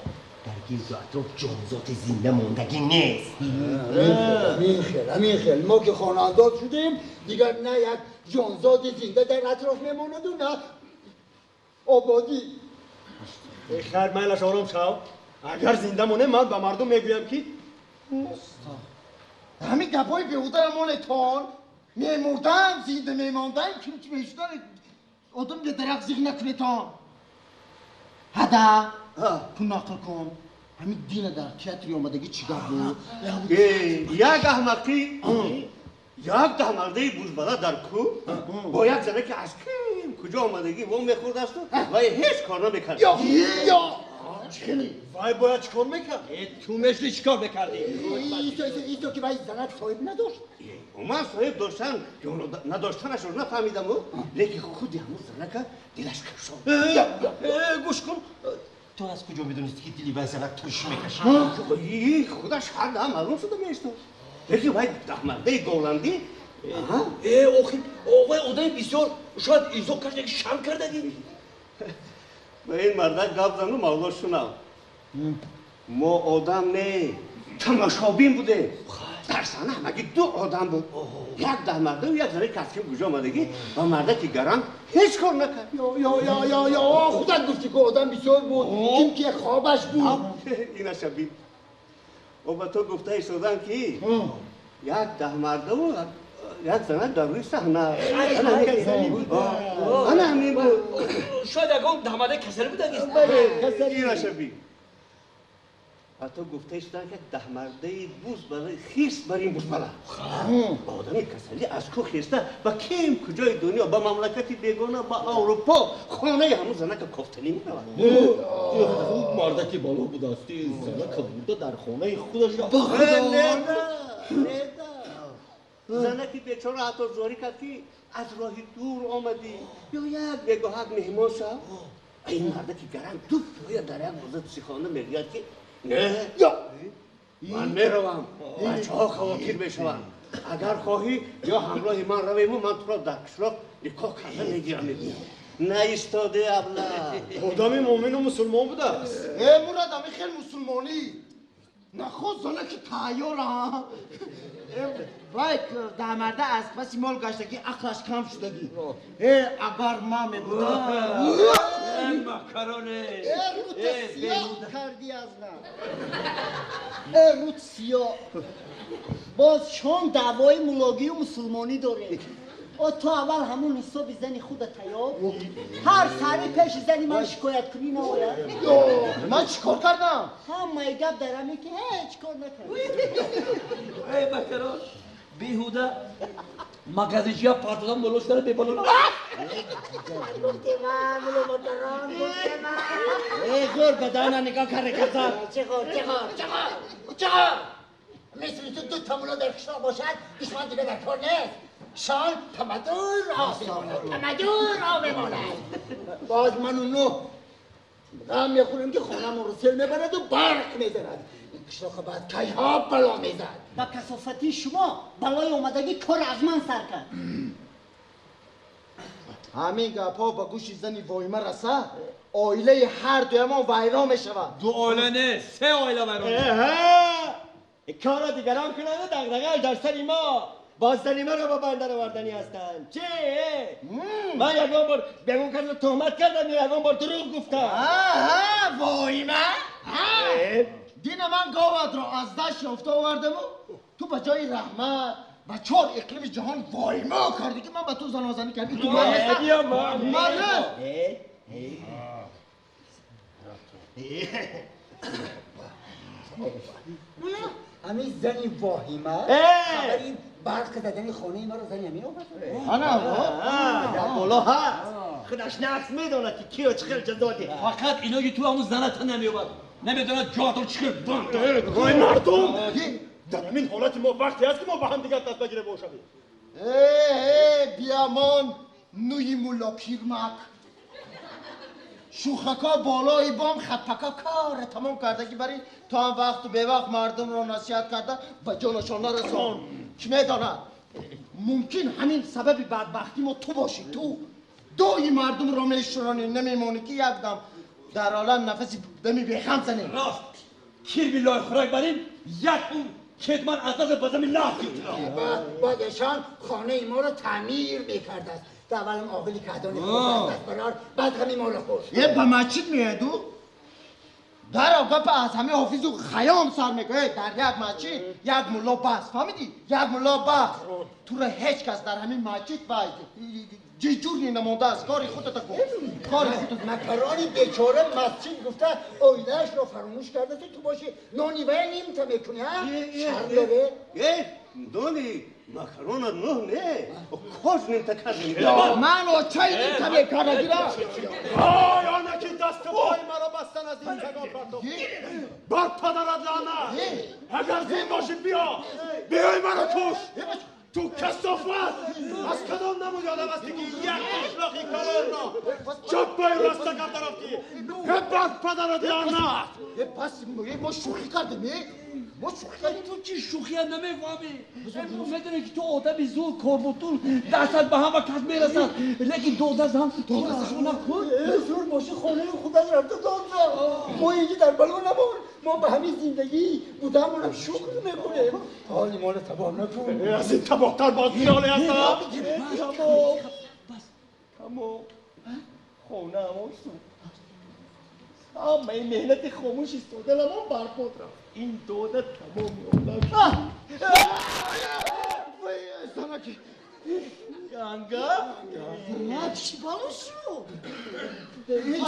در گیز و اطراف جانزات زنده ماندگی نیست همین خیل ما که خانه انداز شدیم دیگر نه یک جانزاد زنده در اطراف میماند و نه آبادی. خیر منش آرام شو. اگر زنده مونه من به مردم میگویم که همین گپای بیهوده مالتان میمردم زنده میماندم که بیشتر آدم به درخت زیغ نکنه تان هده تو نقل کن همین دین در تیاتری آمدگی چی گفت بود؟ یک احمقی یک دهمرده بوزباده در کو با یک زنه که از کجا آمدگی و میخورد است و هیچ کار نمیکرد یا وای باید چیکار میکرد؟ تو مثلی چیکار میکردی؟ ایتو که باید زنت صاحب نداشت. من صاحب داشتن نداشتنش رو نفهمیدم لیکن خودی همون زنه که دلش کشم گوش کن تو از کجا میدونستی که دلی باید زنک توش میکشم؟ خودش هر دهم معلوم شده میشتم لیکن باید دهمرده گولندی آقای آدم بسیار شاید ایزو کرده که شم کرده دی به این مرده گپ زنو مولا شنو ما آدم نه تماشابین بوده ترسانه مگه دو آدم بود یک ده مرده و یک زنه کسکی گوجه آمدگی و مرده که گرم هیچ کار نکرد یا خودت گفتی که آدم بسیار بود کیم که خوابش بود اینا شبیه و با تو گفته ایستادن که یک ده مرده و یک زنه در روی صحنه آنه همین بود شاید اگه ده مرده کسری بود اگه اینا شبیه و تو گفته ایستادن که ده مرده بوز برای خیست برای بوز بلا آدمی کسلی از کو خیسته و کیم کجای دنیا با مملکتی بیگانه با اروپا خانه همون زنه که کفتنی میرود خوب مردکی بالا بوداستی زنه که بوده در خانه خودش زنه که بیچاره حتی زاری کرد که از راهی دور آمدی یا یک بگاهک مهمان شد این مرده که گرم دو توی در یک بزرگ سیخانه میگوید که نه من میروم بچه ها خواتیر بشوم اگر خواهی یا همراه من رویم و من تو را در کشلاق نکاح کرده میگیرم نه ایستاده ابله آدمی مومن و مسلمان بوده مراد همه خیلی مسلمانی نخواست زنه که تایار ها وای ده مرده از پسی مال گشتگی عقلش کم شدگی اگر ما می بودم مکرونه روت سیاه کردی از من روت سیاه باز شام دعوای ملاگی و مسلمانی داره تو اول همون حساب زنی خودت تیار هر سری پیش زنی من شکایت کنی نباید من چیکار کردم؟ همه گپ درمی که هیچ کار نکردم ای بکران بیهوده مگزیجی ها پارتدان ملوش داره بیبالو گفتی من ملو مدران گفتی من ای گور بدانا نگاه کاره کسان چخور مثل تو دو تا ملو در کشنا باشد دشمن دیگه در کار نیست شان تمدور آ بماند باز من اونو غم میخورم که خانم رو سل میبرد و برق میزند این کشلاخ بعد کی ها بلا میزد با کسافتی شما بلای اومدگی کار از من سر کرد همین گپا با گوش زنی وایمه رسه آیله هر دوی ما ویران میشود دو آیله نه سه آیله ویران کارا دیگران کنند دغدغه در سر ما بازدنی ما رو با بندر آوردنی هستن چه؟ من یکان بار بیگون کردم تهمت کردم یکان بار دروغ گفتم وای من دین من گاود را از دشت یافته آورده بود تو به جای رحمت و 4 اقلیم جهان وای ما کردی که من به تو زنازنی کردی تو من همین زنی واهیمه خبری برق زدنی خانه ما رو زنی همین آورده در بالا هست خودش نفس میداند که کیو چخل جزادی فقط اینا که تو همون زنت نمیومد نمیداند جاتو چکر بند وای مردم در همین حالت ما وقتی هست که ما با هم دیگر دست بگیره باشدیم بیامان نوی مولا پیرمک شوخکا بالای بام خپکا کار تمام کرده که برای تا هم وقت و به وقت مردم رو نصیحت کرده و جانشان نرسان که میداند ممکن همین سبب بدبختی ما تو باشی تو دوی مردم رو میشورانی نمیمونی که یک دم در عالم نفسی بمی بیخم زنی راست کیر بیلای خوراک بریم یک اون کدمان از دست بزمی لحظی بادشان خانه ما رو تعمیر میکرده است تا اولم آقلی کهدانی خود دست برار بعد همین ما رو خورد یه به مسجد میادو در آقا از همه حافظ و خیام سر میگه در یک مسجد یک ملا بس فهمیدی؟ یک ملا بس تو را هیچ کس در همین مسجد باید جوری نمونده است کاری خودت کن کاری خودت مکرانی بیچاره مسجد گفته آیدهش رو فراموش کرده تو باشی نانی و نیم تا میکنی ها؟ شرم داره؟ نانی مکرون نه نه کاش نیم تا کردیم من و چای نیم تا میکنه گیرم آیا نکی دست پای مرا بستن از این تگاه پرتو بر پدرت لعنت اگر زین باشی بیای مرا کش تو کسافت از کدام نمود یادم است که یک اشلاقی کلان را چپ بای رسته کردن رفتی بر پدرت لعنت پس ما شوخی کردیم ما شوخی تو چی شوخی هم نمیفهمی امروز میدونی که تو آدمی زور کاربوتون دستت به همه کس میرسن لیکن دو دست هم نکن زور باشه خانه خودش رفته دادم ما اینجا در بلو نبار ما به همین زندگی بودمونم شکر میکنیم حالی مال تباه نکن از این تباهتر باز خیالی هستم تمام خونه اما همه این مهنت خاموش ایستاده لما برپاد رفت این دوده تمام می‌افتاد سنکی گنگا چی بالا شد؟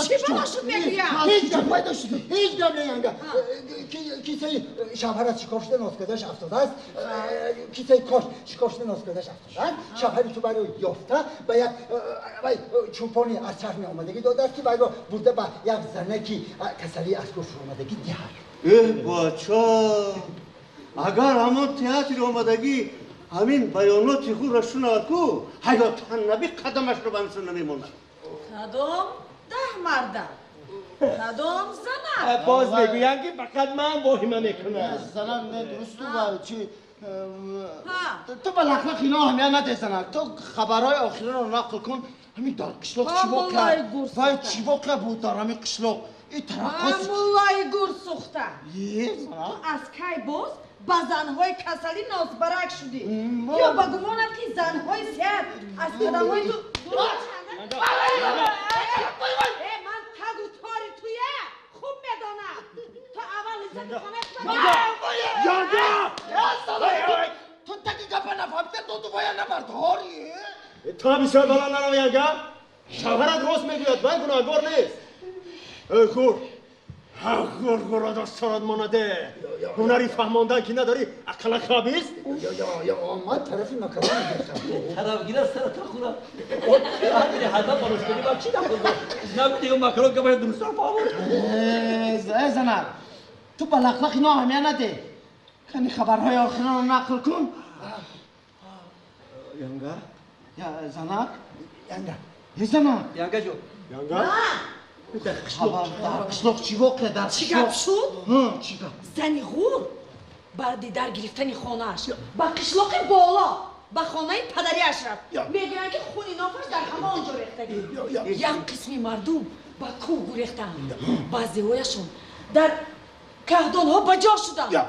چی بالا شد بگویم؟ هیچ جا پیدا شده هیچ جا نیانگه کیسه شبهر از شکافشده ناسکدش افتاده است کیسه کاش شکافشده ناسکدش افتاده است شبهری تو برای یافته و یک چوپانی از چرمی آمدگی داده است که باید بوده به یک زنکی کسری از گفت آمدگی دیگر بچه اگر همون تئاتر آمدگی همین بیاناتی خود را شنود کو حیاتاً نبی قدمش رو بمسون نمیمونه کدام ده مردم کدام زنم باز میگویم که فقط من واهمه میکنم زنم نه درست تو چی ها تو به لخلخ اینا همیه نده زنک تو خبرهای آخرین رو نقل کن همین در قشلاق چی واقع وای چی واقع بود در همین قشلاق این ترقص مولای گور سوخته یه تو زنک از کی باز با زنهای کسلی نازبرک شدی یا با گمانت که زنهای سیاد از قدمهای تو من تگو تاری تویه خوب میدانم تا اول حساب خانه تو تکی گپه نفهمتر تو باید نبرداری تو بسیار بالا نرو یانگا شوهرت راست میگوید من گناهگار نیست ای خور گور دستارت مانده هنری فهماندن که نداری عقل خبیست یا آمد طرفی مکرون گرفتم طرفگیر از سر تخورم همین هدف باروش کنی با چی نخورد نبیدی اون مکرون که باید درست رو فهمون زنک تو به لخلخ اینا همیه نده کنی خبرهای آخرین رو نقل کن یانگا یا زنک یه زنک یانگا جو یانگا در قشلاق چی واقع در چی گپ شد؟ چی گپ زنی غور بعد در گرفتن خانهاش با قشلاق بالا با خانه پدریش رفت میگویند که خونی نافش در همه آنجا ریختگی یک قسمی مردم با کوه گریختن بعضی هایشون در کهدان ها بجا شدن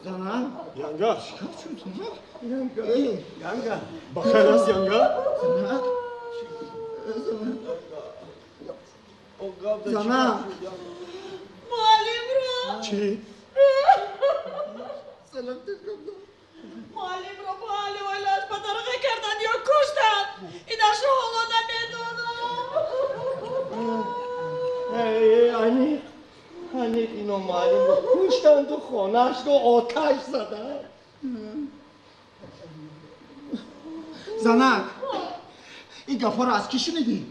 زنک یانگا یانگا بخیر است یانگا زنک معلم رو چی؟ معلم رو با علی و علاج بدرقه کردن یا کشتن اینش رو حالا نمیدونم هنیق اینو معلم رو کشتند و خانهش رو آتش زدن زنک این گفا رو از کی شنیدی؟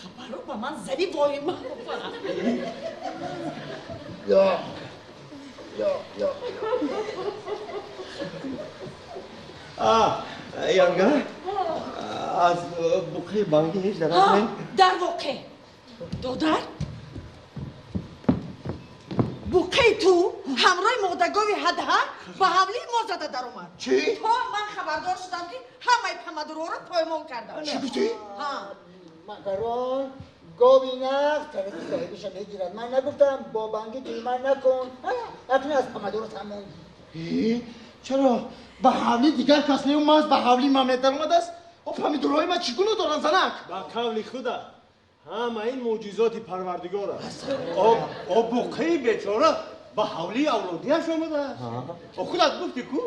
خبر رو با من زنی وای من یا یانگا از بقیه بانگی هیچ درست نیم در واقع دادر بوقی تو همراه مادگاوی هدها با حولی ما زده در اومد چی؟ تا من خبردار شدم که همه پمدرو رو پایمان کردم چی گفتی؟ ها مکرون گاوی نخ طرفی صاحبش رو میگیرد من نگفتم با بانگی توی من نکن اکنون از پمدو رو تمام چرا؟ به حولی دیگر کس نیومد به حولی مملت در اومد است و پمیدورهای من چگونه دارن زنک؟ با قول خدا همه این معجزات پروردگار است او بقیه بیچاره با حولی اولادیش آمده است او خودت گفتی کو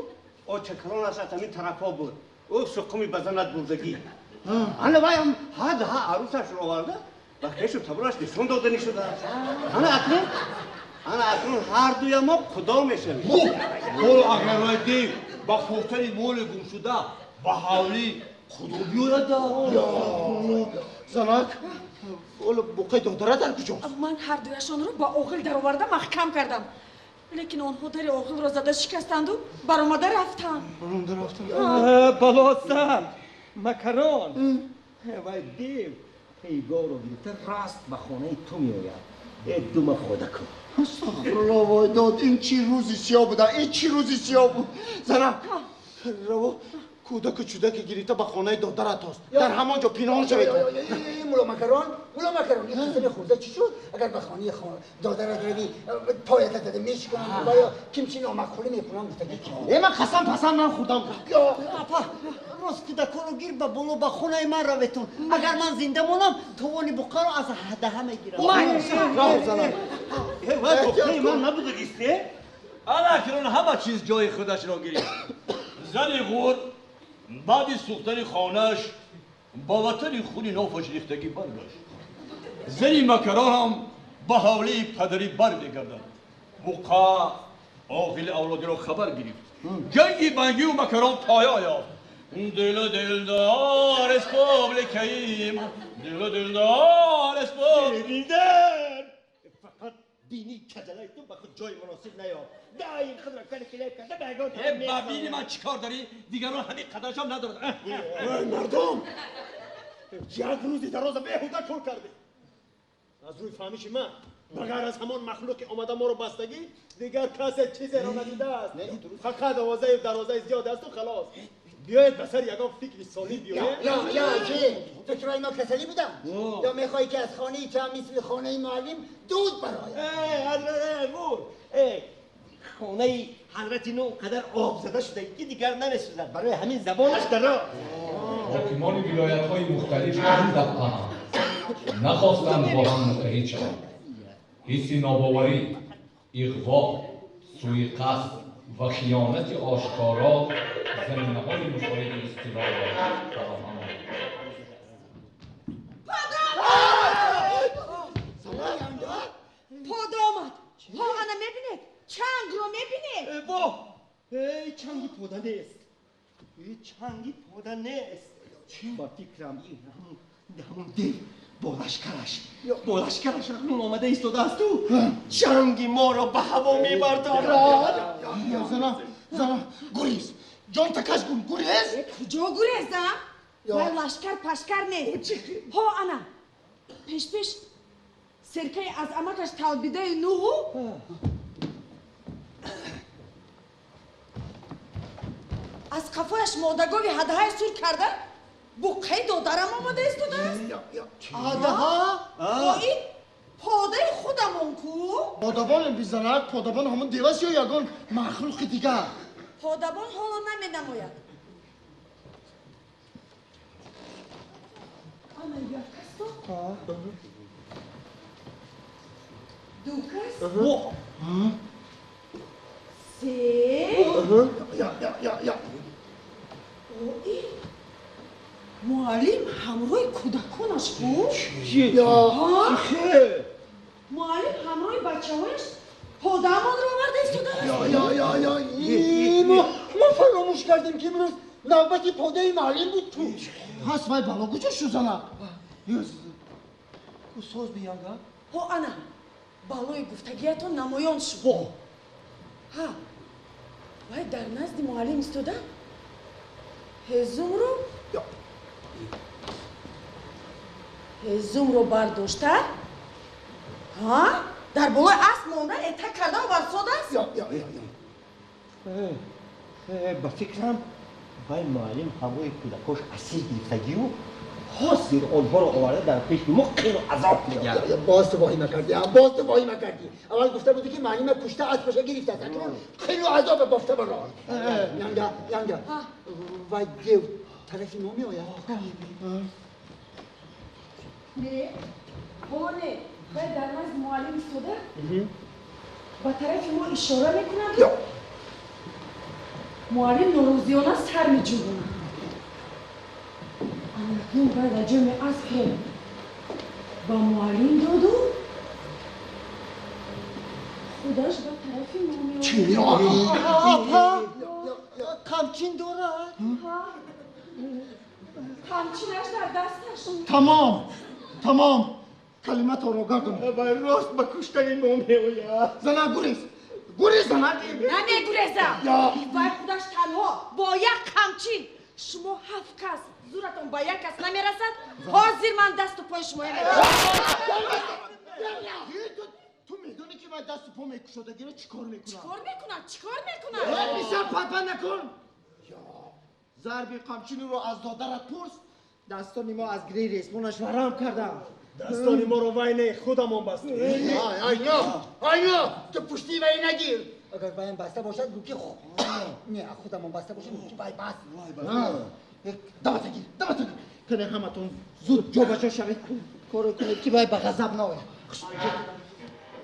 او چکران است همین طرف ها بود او سقمی بزند بردگی انا بایم هد ها عروسش رو آورده و خیش و تبرش نشون داده نشده انا اکنون هر دوی ما کدام میشن برو اگر دیو با خوفتن مول گم شده با حولی خدا بیاید زنک اول بقیه دادره در کجاست؟ من هر دویشان رو با اوغل در آورده محکم کردم لیکن آنها در اوغل را زده شکستند و برآمده رفتن بلا سر مکران وای دیو پیگاه رو گرفته راست به خانه تو میآید. دوم خدا کن. استغفرالله وای داد این چی روزی سیاه بوده این چی روزی سیاه بود زنم رو کودک چودک گریته به خانه دادرت هست در همانجا پنهان شوید مولا مکران این قسم خورده چی شد اگر به خانه دادرت روی پایت داده میشکنم و یا کمچی نامخوری میکنم من قسم پسند من خوردم اپا راست کودکان رو گیر به بالا به خانه من رویتون. اگر من زنده مانم توانی بقا رو از هده میگیرم. راه زنم وای گفته من نبوده گیسته؟ اکنون همه چیز جای خودش را گرفت. زن غور بعد سوختن خانهش با وطن خونی نافش ریختگی برگشت. زن مکران هم به حوله پدری برمیگردد. بقا عاقل اولادی را خبر گرفت. جنگی بنگی و مکران پایان یافت. دل دلدار اسپابلیکاییم دلدار اسپابلیکاییم فقط بینی کجلایتون به خود جای مناسب نیام. دایم خود را کنه کلیه کرده بگان با بینی من چیکار داری؟ دیگران همین قدرش هم ندارد. مردم یک روزی دراز بیهوده کار کرده. از روی فهمیش من بغیر از همان مخلوق که آمده ما رو بستگی دیگر کسی چیزی را ندیده است. فقط آوازه دروازه زیاد است و خلاص. بیاید بسر یکان فکر سالی بیاید. یا چی؟ فکرهای ما کسلی بودم یا میخوایی که از خانه تو هم مثل خانه معلم دود برای حضرت غور خانه حضرت نو قدر آب زده شده که دیگر نمیسوزد برای همین زبانش در راه. حاکمان ولایت‌های مختلف این دفعه هم نخواستند با هم متحد شوند. حس ناباوری، اغوا، سوء قصد و خیانت آشکارا زمینه‌های مساعد استیلا را فراهم آورد. پادر آمد هاهانا میبینید چنگ رو میبینید ای چنگی پوده نیست. ای چنگی پوده نیست. با فکرم این همون دیو با لشکرش اکنون آمده ایستاده است تو چنگی ما را به هوا میبردارد. زنم گریز جان تکش کن گریز کجا گریزم؟ وای لشکر پشکر نیست ها انا پیش سرکه از امکش تلبیده نوحو از قفایش مادگاوی هدهای سور کرده بقعه دادرم آمده ایستاده است هدها با این پاده خودمون کو پادبان بیزنک پادبان همون دیوست یا یگان مخلوق دیگر پادبان حالا نمی نماید اما یک کس تو دو کس سه یا او این معلم همراه کودکانش بود؟ معلم همراه بچه هایش پادمان رو آورده ایستاده است؟ ما فراموش کردیم که امروز نوبتی پاده معلم بود تو هست وای بالا کجا شو زنم ساز بیانگا ها انا بالای گفتگیتون نمایان شد ها وای در نزد معلم ایستاده هزوم رو برداشته ها در بالای اسب مانده اتک کرده و برساده است با فکرم وای معلم هوای کودکاش اسیر گرفتگی و خواست زیر آنها رو آورده در پیش ما خیلی عذاب میاد. باز تو واهی کردی اول گفته بودی که معلم کشته اسبش گرفته است خیلی عذاب بافته برای یانگا و دیو طرفی ما می آید نه بانه باید در نزد معلم ایستاده با طرف ما اشاره میکنند معلم نوروزیانه سر میجوبونه اما باید اجام اسب با معلم دادو خودش با طرف ما میآید چی آپا کمچین دارد همچینش در دستش تمام کلمت رو گاه کن وای راست با کشتن ما میآید. زنه گریز زنه نمیگریزم وای خودش تنها با یک کمچین شما کس زورتون با یک کس نمیرسد حاضر من دست و پای شما تو میدونی که من دست و پا میکشودگی رو چیکار میکنم؟ چیکار میکنن؟ میشه پاپا نکن ضربی قمچینی رو از دادرت پرس دستانی ما از گری ریسمونش ورم کردم دستانی ما رو وینه خودمون بستیم آینو تو پشتی وی نگیر اگر وی بسته باشد گو که نه خودمون بسته باشد گو که وی بست دمت گیر کنه همتون زود جو بچه شوید کارو کنید که وی به غضب نوه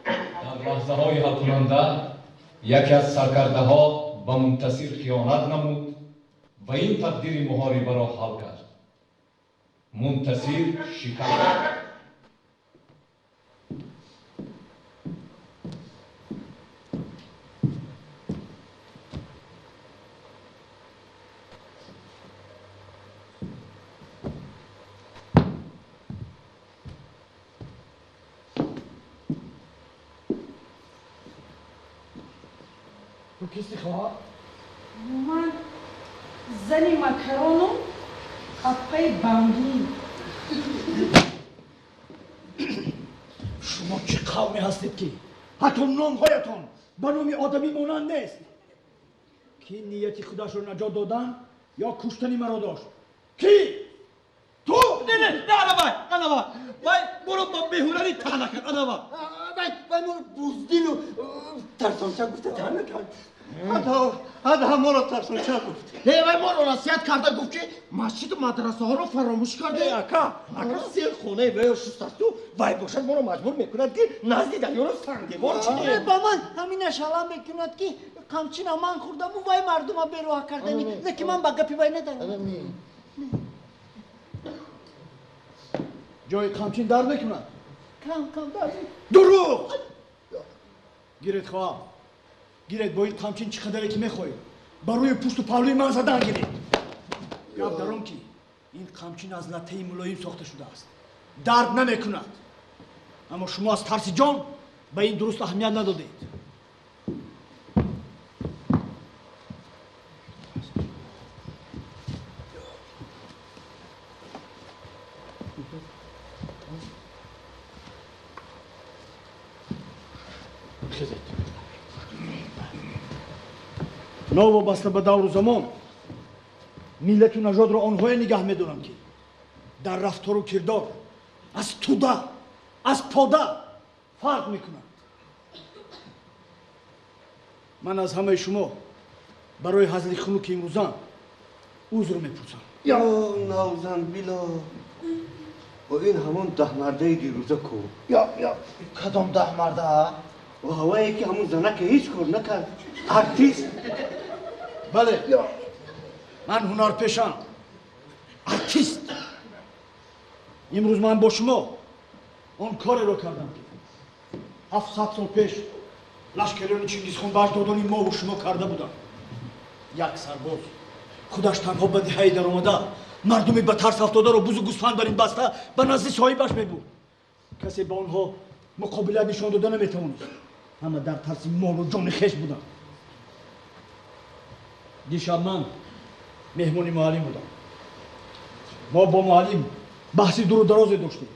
در لحظه های حل کننده یکی از سرکرده ها به منتصر خیانت نمود و این تقدیر محاربه را حل کرد. منتصر شکست. تو کسی خواه؟ من زنی مکرونو قطعه بانگی شما چه قومی هستید که حتی نامهایتان به نام آدمی مانند نیست کی نیتی خودش رو نجات دادن یا کشتنی مرا داشت کی؟ تو؟ نه وای برو با بهورانی تا نکن وای وی ما بزدیل و ترسانچه گفته تا نکرد هذا ما رو ترسانچه گفت وی ما رو نصیحت کرده گفت که مسجد و مدرسه ها رو فراموش کرده اکا سیر خونه وی شست است و وی باشد ما رو مجبور میکند که نزدی دریا رو سنگیبار چینیم با من همینش حالا میکند که قمچین من خوردم و وی مردم ها بیروه کردنی نه که من با گپی وی ندارم جای قمچین در نکند کم داری دروغ گیرید خواه گیرید با این قمچین چقدره که میخواهید بروی پوست و پهلوی من زدن گیرید گفت درم که این قمچین از لطه ملایم ساخته شده است درد نمیکند اما شما از ترس جان به این درست اهمیت ندادید نوابسته به دور و زمان ملت و نژاد را آنهای نگه میدارند که در رفتار و کردار از توده از پاده فرق میکنند من از همه شما برای هزل خنک امروزان عذر میپرسم یا نوزن بیلا و این همون 10 مرده دیروزه کو یا کدام 10 مرده و هوایی که همون زنه که هیچ کار نکرد ارتیست بله من هنرپیشم ارتیست امروز من با شما آن کاری رو کردم که 700 سال پیش لشکریان چنگیزخان به اجدادان ما و شما کرده بودن یک سرباز خودش تنها به دهه در آمده مردمی به ترس افتاده رو بوز و گوسفند بر این بسته به نزد صاحبش میبرد کسی به آنها مقابله نشان داده نمیتوانست همه در ترس مال و جان خویش بودن دیشب من مهمون معلم بودم ما با معلم بحثی دور و درازی داشتیم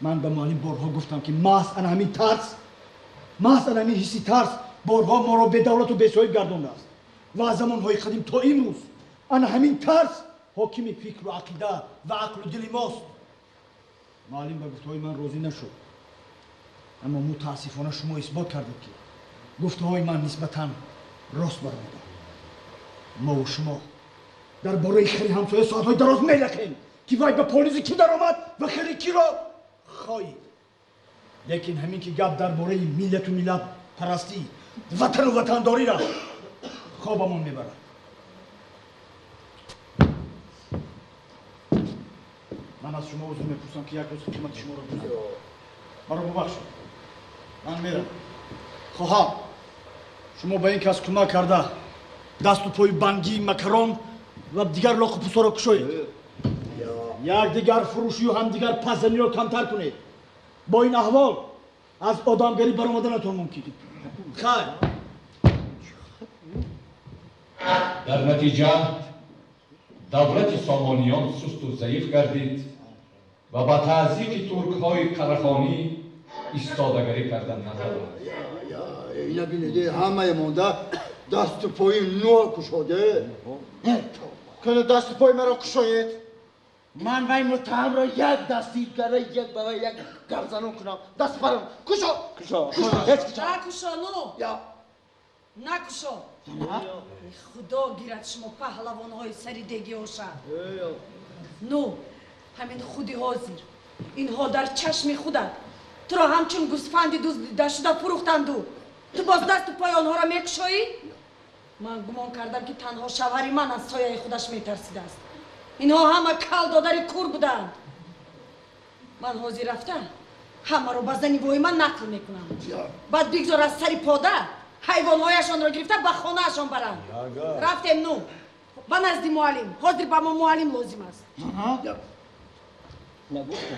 من به معلم بارها گفتم که محض همین ترس محض همین حسی ترس بارها ما را به دولت و به صاحب گردانده است و از زمانهای قدیم تا امروز همین ترس حاکم فکر و عقیده و عقل و دل ماست معلم به گفتهای من راضی نشد اما متاسفانه شما اثبات کردید که گفتهای من نسبتاً راست برآمده ما و شما در باره خیلی همسایه ساعتهای دراز میلخیم که وای به پالیزی کی در آمد و خیلی کی را خواهید لیکن همین که گپ در باره ملت و ملت پرستی وطن و وطنداری را خوابمون میبرد من از شما عذر میپرسم که یک روز خدمت شما را بزنم مرا ببخشید من میرم خواهم شما به این کس کمک کرده دست و پای بنگی مکران و دیگر لاخ و پوسا را کشوید یک دیگر فروشی و هم دیگر پزنی را کمتر کنید با این احوال از آدمگری برآمدنتان ممکن خیر در نتیجه دولت سامانیان سست و ضعیف گردید و با تعذیب ترک‌های قرخانی ایستادگری کردن ندارد. اینا بینیده همه مونده دست و پای نو کشاده. کنه دست پای مرا کشاید من وی متهم را یک دستی گره یک بابا یک گرزنون کنم دست برم کشا نکشا نو یا نکشا خدا گیرد شما پهلوانهای سریدگی هاشد نو همین خودی حاضر اینها در چشم خودت تو را همچون گوسفندی دزدیده شده فروختندو تو باز دست و پای آنها را میکشایی؟ من گمان کردم که تنها شوهری من از سایه خودش میترسیده است اینها همه کل دادری کور بودند من حاضر رفتم همه رو به زنیبای من نقل میکنم بعد بگذار از سری پاده حیوانهایشان را گرفته به خانهشان برند رفتیم نو به نزد معلم حاضر به ما معلم لازم است نگفتم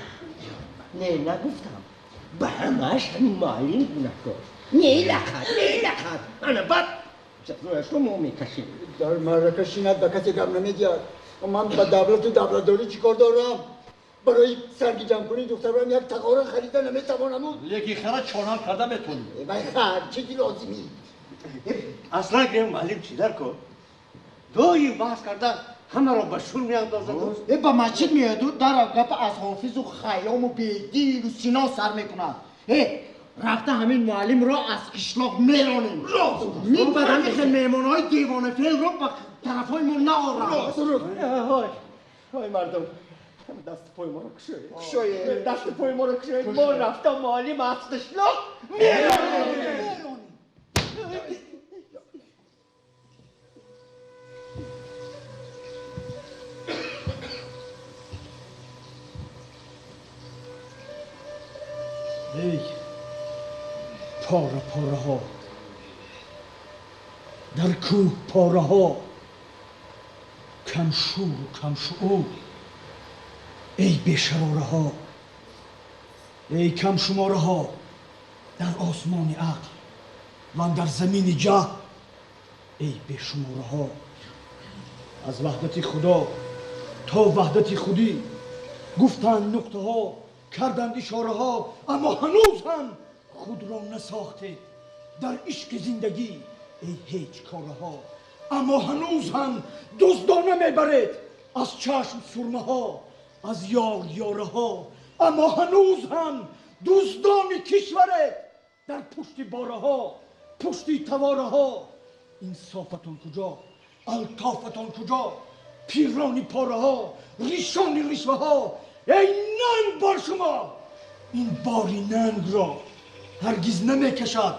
نه نگفتم به همهش همین معلم گناهکار نه لخت انا بعد رویش رو مو میکشیم در مرکشی ند به کسی گم نمیدید و من با دولت و دولتداری چی کار دارم؟ برای سرگی جمع کنی دخترم یک تقاره خریده نمیتوانم یکی خرد چانال کرده میتونی من خر چیزی لازمی اصلا که معلم چی در کن دوی بحث کرده همه را به شور میاندازد با مسجد میاد و در گپ از حافظ و خیام و بیدین و سینا سر میکنند رفته همین معلم را از قشلاق میرانیم این بدن خیلی میمونهای دیوانه فیل رو به طرف های من نآرم های مردم دست پای ما رو کشوید دست پای ما رو کشوید ما رفتم معلم از قشلاق میرانیم ای پاره ها در کوه پاره ها کم شور و کم شعور ای بیشراره ها ای کم شماره ها در آسمان عقل و در زمین جه ای بیشماره ها از وحدت خدا تا وحدت خودی گفتند نقطه ها کردند اشاره ها اما هنوز هم خود را نساخته در عشق زندگی ای هیچ کاره ها اما هنوز هم دزدانه میبرید از چشم سرمه ها از یاره ها اما هنوز هم دزدان کشورید در پشت باره ها پشت تواره ها انصافتان کجا الطافتان کجا پیرانی پاره ها ریشانی رشوه ها ای ننگ بر شما این باری ننگ را هرگز نمیکشد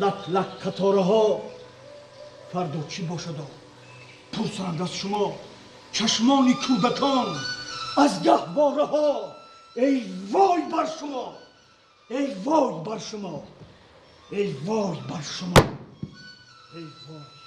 لک قطاره ها فردا چی باشد پرسند از شما چشمان کودکان از گهواره ها ای وای بر شما ای وای بر شما ای وای بر شما ای وای